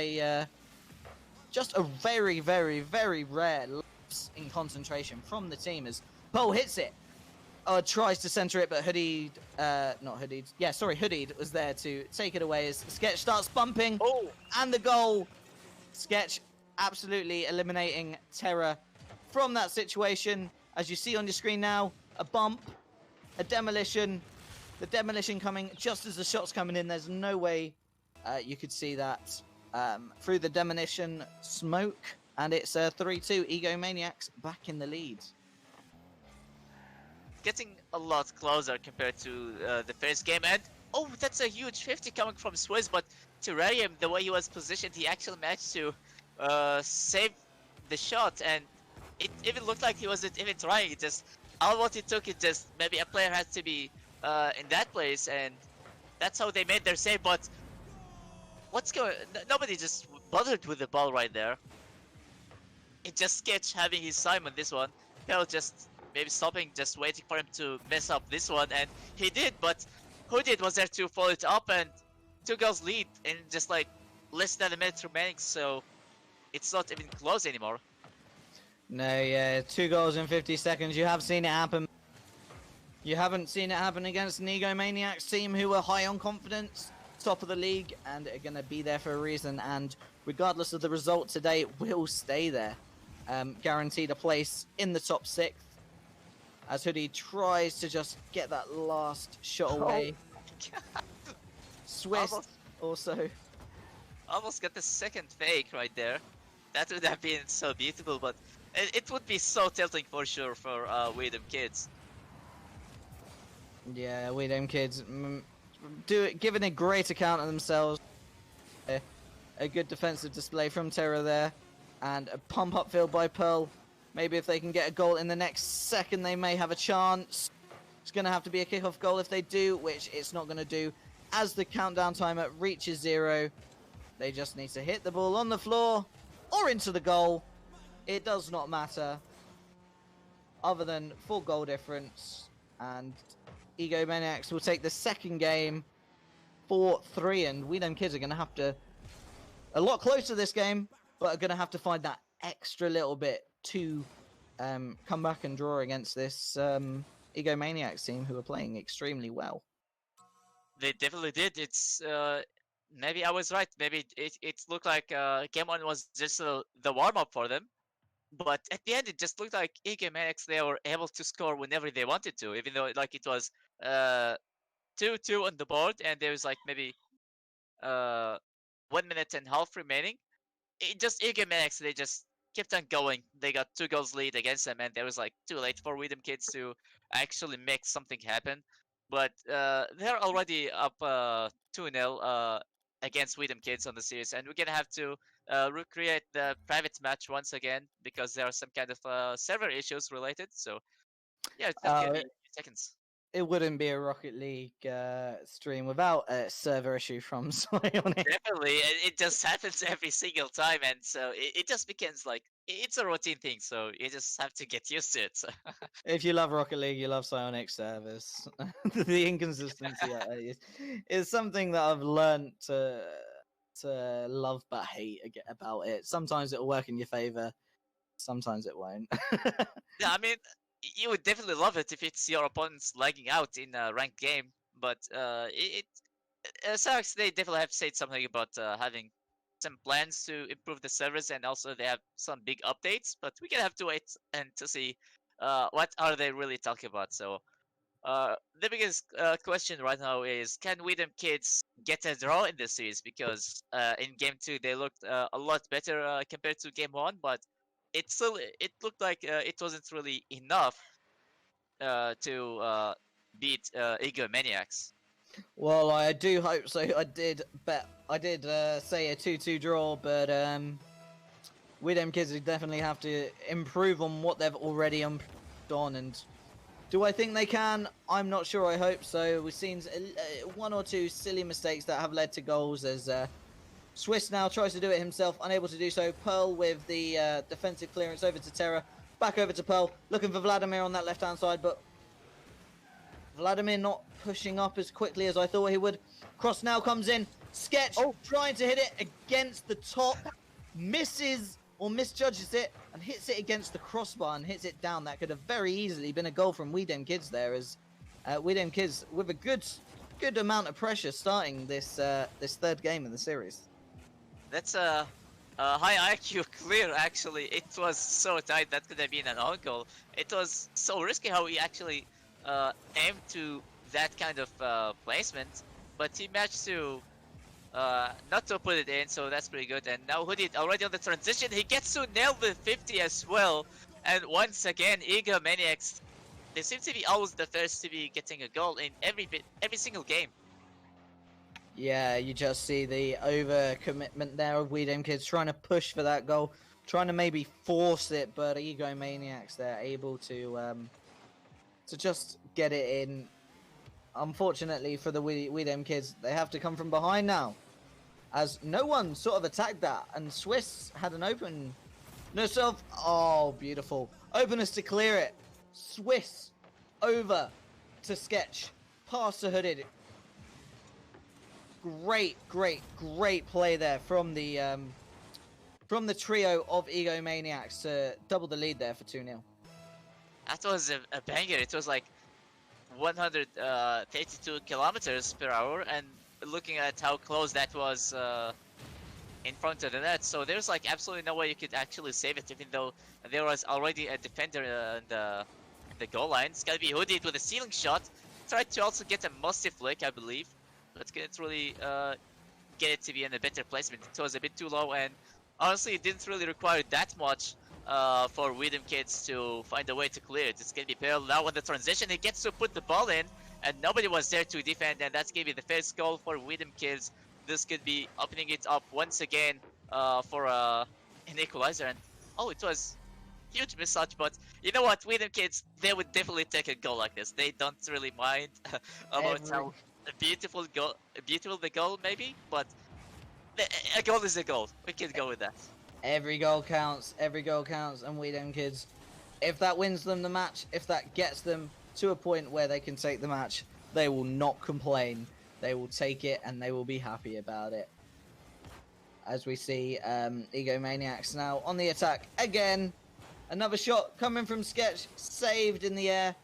just a very, very, very rare lapse in concentration from the team as Pearl hits it. Tries to center it, but Hooded, Hooded was there to take it away as Sketch starts bumping. Oh! And the goal. Sketch absolutely eliminating Terra from that situation. As you see on your screen now, a bump, a demolition. The demolition coming just as the shot's coming in. There's no way you could see that through the demolition smoke. And it's 3-2, Ego Maniacs back in the lead. Getting a lot closer compared to the first game, and oh, that's a huge 50 coming from Swizz, but Terrarium, the way he was positioned, he actually managed to save the shot, and it even looked like he wasn't even trying. It just, all what it took, it just, maybe a player had to be in that place, and that's how they made their save. But what's going, nobody just bothered with the ball right there. It just Sketch having his time on this one. Hell, just maybe stopping, just waiting for him to mess up this one, and he did, but Hooded was there to follow it up, and 2 goals lead in just like less than a minute remaining, so it's not even close anymore. No, yeah, 2 goals in 50 seconds. You have seen it happen. You haven't seen it happen against an Ego Maniacs team who are high on confidence, top of the league, and are going to be there for a reason, and regardless of the result today, will stay there. Guaranteed a place in the top 6. As Hoodie tries to just get that last shot away. Oh, Swizz also. Almost got the second fake right there. That would have been so beautiful, but it would be so tilting for sure for Dem Kidz. Yeah, Dem Kidz giving a great account of themselves. A good defensive display from Terra there. And a pump upfield by Pearl. Maybe if they can get a goal in the next second, they may have a chance. It's going to have to be a kickoff goal if they do, which it's not going to do. As the countdown timer reaches 0, they just need to hit the ball on the floor or into the goal. It does not matter. Other than 4 goal difference. And Ego Maniacs will take the second game 4-3. And Dem Kidz are going to have to... a lot closer this game, but are going to have to find that extra little bit to come back and draw against this Ego Maniacs team who are playing extremely well. They definitely did. It's maybe I was right. Maybe it looked like game 1 was just the warm-up for them. But at the end, it just looked like Ego Maniacs, they were able to score whenever they wanted to, even though like it was 2-2 on the board, and there was like maybe 1 minute and a half remaining. It just Ego Maniacs, they just kept on going. They got 2 goals lead against them, and it was like too late for Dem Kidz to actually make something happen. But they're already up 2-0 against Dem Kidz on the series, and we're gonna have to recreate the private match once again because there are some kind of server issues related. So yeah, it's gonna be a few seconds. It wouldn't be a Rocket League stream without a server issue from Psionic. Definitely, it just happens every single time, and so it just becomes like it's a routine thing. So you just have to get used to it. So. If you love Rocket League, you love Psionic servers. The inconsistency is something that I've learned to love but hate about it. Sometimes it'll work in your favor, sometimes it won't. Yeah, I mean, you would definitely love it if it's your opponent's lagging out in a ranked game, but Sarks, they definitely have said something about having some plans to improve the servers, and also they have some big updates. But we can have to wait and to see what are they really talking about. So the biggest question right now is, can we them kids get a draw in this series? Because in game 2 they looked a lot better compared to game 1, but it looked like it wasn't really enough to beat Ego Maniacs. Well, I do hope so. I did say a 2-2 draw, but we them kids definitely have to improve on what they've already done. And do I think they can? I'm not sure. I hope so. We've seen one or two silly mistakes that have led to goals as Swiss now tries to do it himself, unable to do so. Pearl with the defensive clearance over to Terra. Back over to Pearl, looking for Vladimir on that left-hand side, but Vladimir not pushing up as quickly as I thought he would. Cross now comes in. Sketch trying to hit it against the top. Misses or misjudges it and hits it against the crossbar and hits it down. That could have very easily been a goal from We Dem Kidz there, as We Dem Kidz with a good amount of pressure starting this this third game in the series. That's a high IQ clear, actually. It was so tight that could have been an own goal. It was so risky how he actually aimed to that kind of placement, but he managed to not to put it in, so that's pretty good. And now Hoodie already on the transition, he gets to nail the 50 as well. And once again, Ego Maniacs, they seem to be always the first to be getting a goal in every single game. Yeah, you just see the overcommitment there of We Dem Kidz trying to push for that goal, trying to maybe force it, but Ego Maniacs, they're able to just get it in. Unfortunately for the We Dem Kidz, they have to come from behind now, as no one sort of attacked that, and Swiss had an open herself. Oh, beautiful openness to clear it. Swiss over to Sketch, pass to Hooded. Great play there from the trio of Ego Maniacs to double the lead there for 2-0. That was a banger. It was like 132 kilometers per hour, and looking at how close that was in front of the net, so there's like absolutely no way you could actually save it, even though there was already a defender in the goal line. It's gonna be Hooded with a ceiling shot. Tried to also get a musty flick, I believe, but couldn't really get it to be in a better placement. It was a bit too low, and honestly, it didn't really require that much for We Dem Kidz to find a way to clear it. It's gonna be Pearl now on the transition. He gets to put the ball in, and nobody was there to defend, and that's gonna be the first goal for We Dem Kidz. This could be opening it up once again for an equalizer. And oh, it was huge mismatch, but you know what, We Dem Kidz, they would definitely take a goal like this. They don't really mind about how beautiful the goal maybe, but a goal is a goal. We can go with that. Every goal counts, and We Dem Kidz, if that wins them the match, if that gets them to a point where they can take the match, they will not complain. They will take it and they will be happy about it. As we see Ego Maniacs now on the attack again. Another shot coming from Sketch, saved in the air.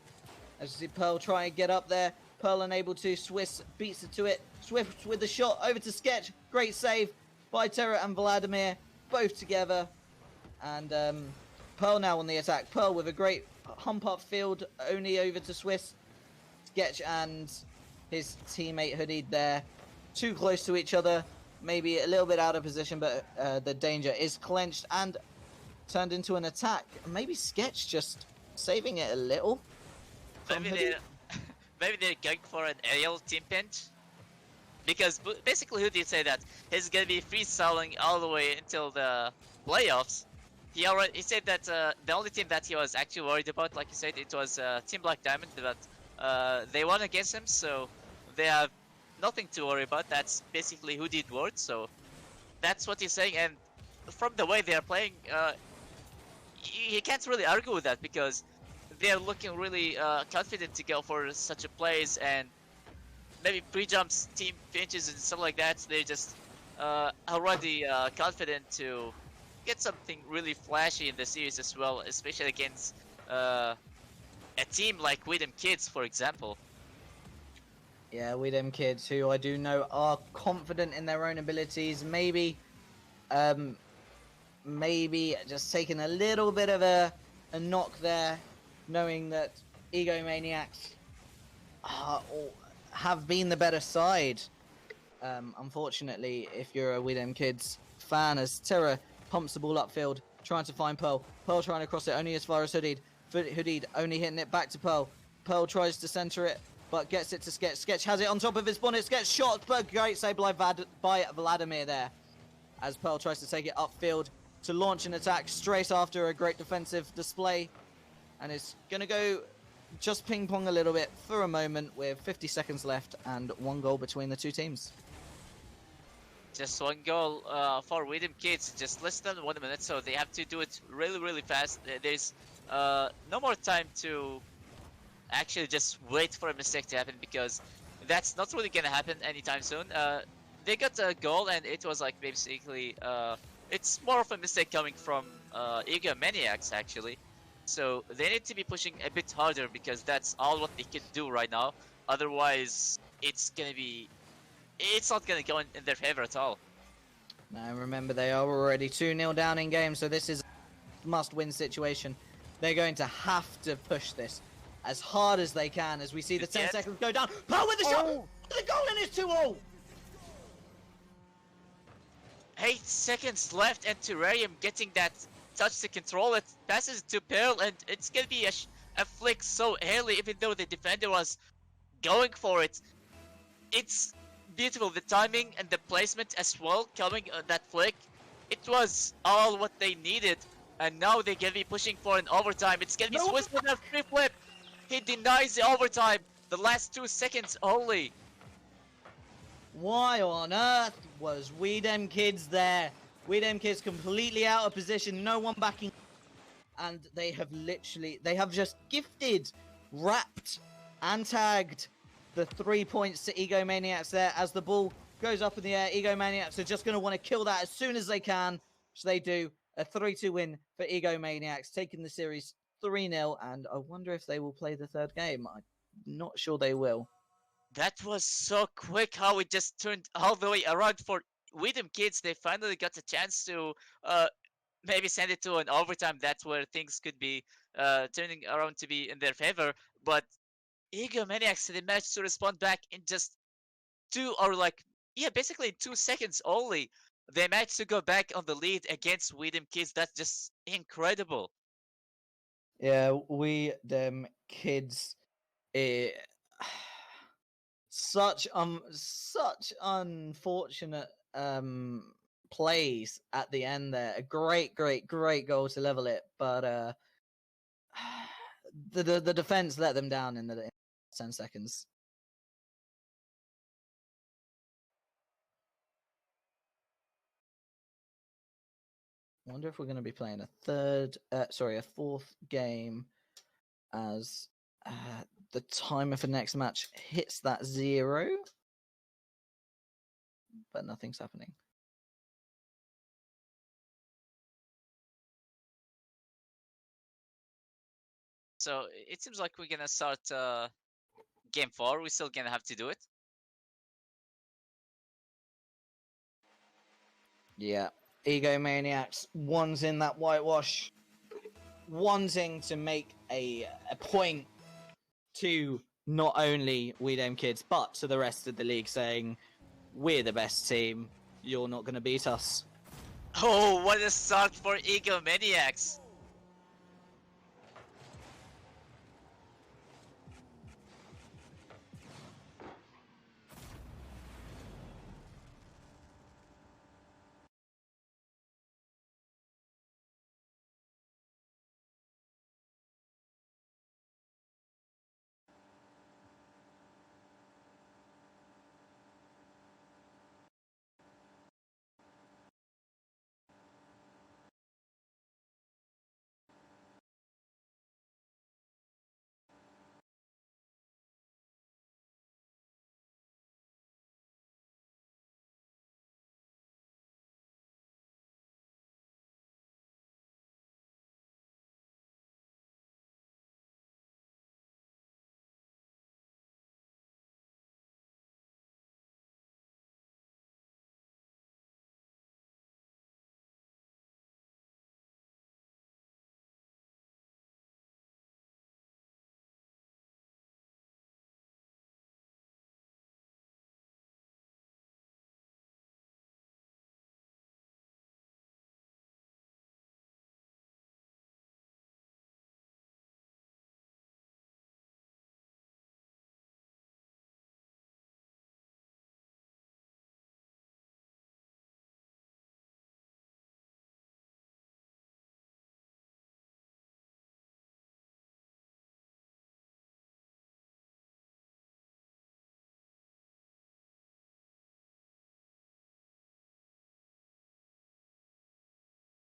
As you see Pearl try and get up there. Pearl unable to, Swiss beats it to it. Swift with the shot over to Sketch. Great save by Terra and Vladimir, both together. And Pearl now on the attack. Pearl with a great hump up field, only over to Swiss. Sketch and his teammate Hooded there, too close to each other, maybe a little bit out of position, but the danger is clenched and turned into an attack. Maybe Sketch just saving it a little. Maybe they're going for an aerial team pinch, because basically Hooded said that he's gonna be freestyling all the way until the playoffs. He said that the only team that he was actually worried about, like he said, it was Team Black Diamond, but they won against him, so they have nothing to worry about. That's basically Hooded words, so that's what he's saying. And from the way they are playing, he can't really argue with that, because they're looking really confident to go for such a plays, and maybe pre-jumps, team pinches and stuff like that. They're just already confident to get something really flashy in the series as well, especially against a team like Dem Kidz, for example. Yeah, we Dem Kidz, who I do know are confident in their own abilities. Um, maybe just taking a little bit of a knock there, knowing that Egomaniacs have been the better side. Unfortunately, if you're a We Dem Kidz fan, as Terra pumps the ball upfield, trying to find Pearl. Pearl trying to cross it only as far as Hooded. Hooded only hitting it back to Pearl. Pearl tries to center it, but gets it to Sketch. Sketch has it on top of his bonnet. Sketch shot, but great save by Vladimir there. As Pearl tries to take it upfield to launch an attack straight after a great defensive display. And it's going to go just ping pong a little bit for a moment with 50 seconds left and 1 goal between the two teams. Just 1 goal for Dem Kidz, just less than 1 minute, so they have to do it really, really fast. There's no more time to actually just wait for a mistake to happen, because that's not really gonna happen anytime soon. They got a goal, and it was like basically it's more of a mistake coming from Maniacs actually. So they need to be pushing a bit harder, because that's all what they can do right now. Otherwise, it's not gonna go in their favor at all. Now remember, they are already 2-0 down in game, so this is a must-win situation. They're going to have to push this as hard as they can, as we see the 10 seconds go down. Pearl with the shot! The goal, and it's 2-0! 8 seconds left, and Terrarium getting that touch to control it, passes it to Pearl, and it's gonna be a flick so early, even though the defender was going for it. It's beautiful, the timing and the placement as well, coming on that flick. It was all what they needed, and now they're gonna be pushing for an overtime. It's gonna be Swiss with a free flip. He denies the overtime, the last 2 seconds only. Why on earth was We Dem Kidz there? We Dem Kidz completely out of position, no one backing. And they have just gifted, wrapped, and tagged the 3 points to Egomaniacs there. As the ball goes up in the air, Egomaniacs are just going to want to kill that as soon as they can. So they do a 3-2 win for Egomaniacs, taking the series 3-0. And I wonder if they will play the third game. I'm not sure they will. That was so quick how it just turned all the way around for Dem Kidz. They finally got a chance to maybe send it to an overtime. That's where things could be turning around to be in their favor. But Egomaniacs, they managed to respond back in just basically in 2 seconds only. They managed to go back on the lead against Dem Kidz. That's just incredible. Yeah, We Dem Kidz. Such unfortunate plays at the end there. A great goal to level it, but the defense let them down in the 10 seconds. I wonder if we're going to be playing a fourth game, as the timer for next match hits that 0, but nothing's happening. So it seems like we're gonna start game 4. We're still gonna have to do it. Yeah, Egomaniacs wanting that whitewash, wanting to make a point to not only We Dem Kidz, but to the rest of the league, saying, we're the best team, you're not going to beat us. Oh, what a start for Egomaniacs!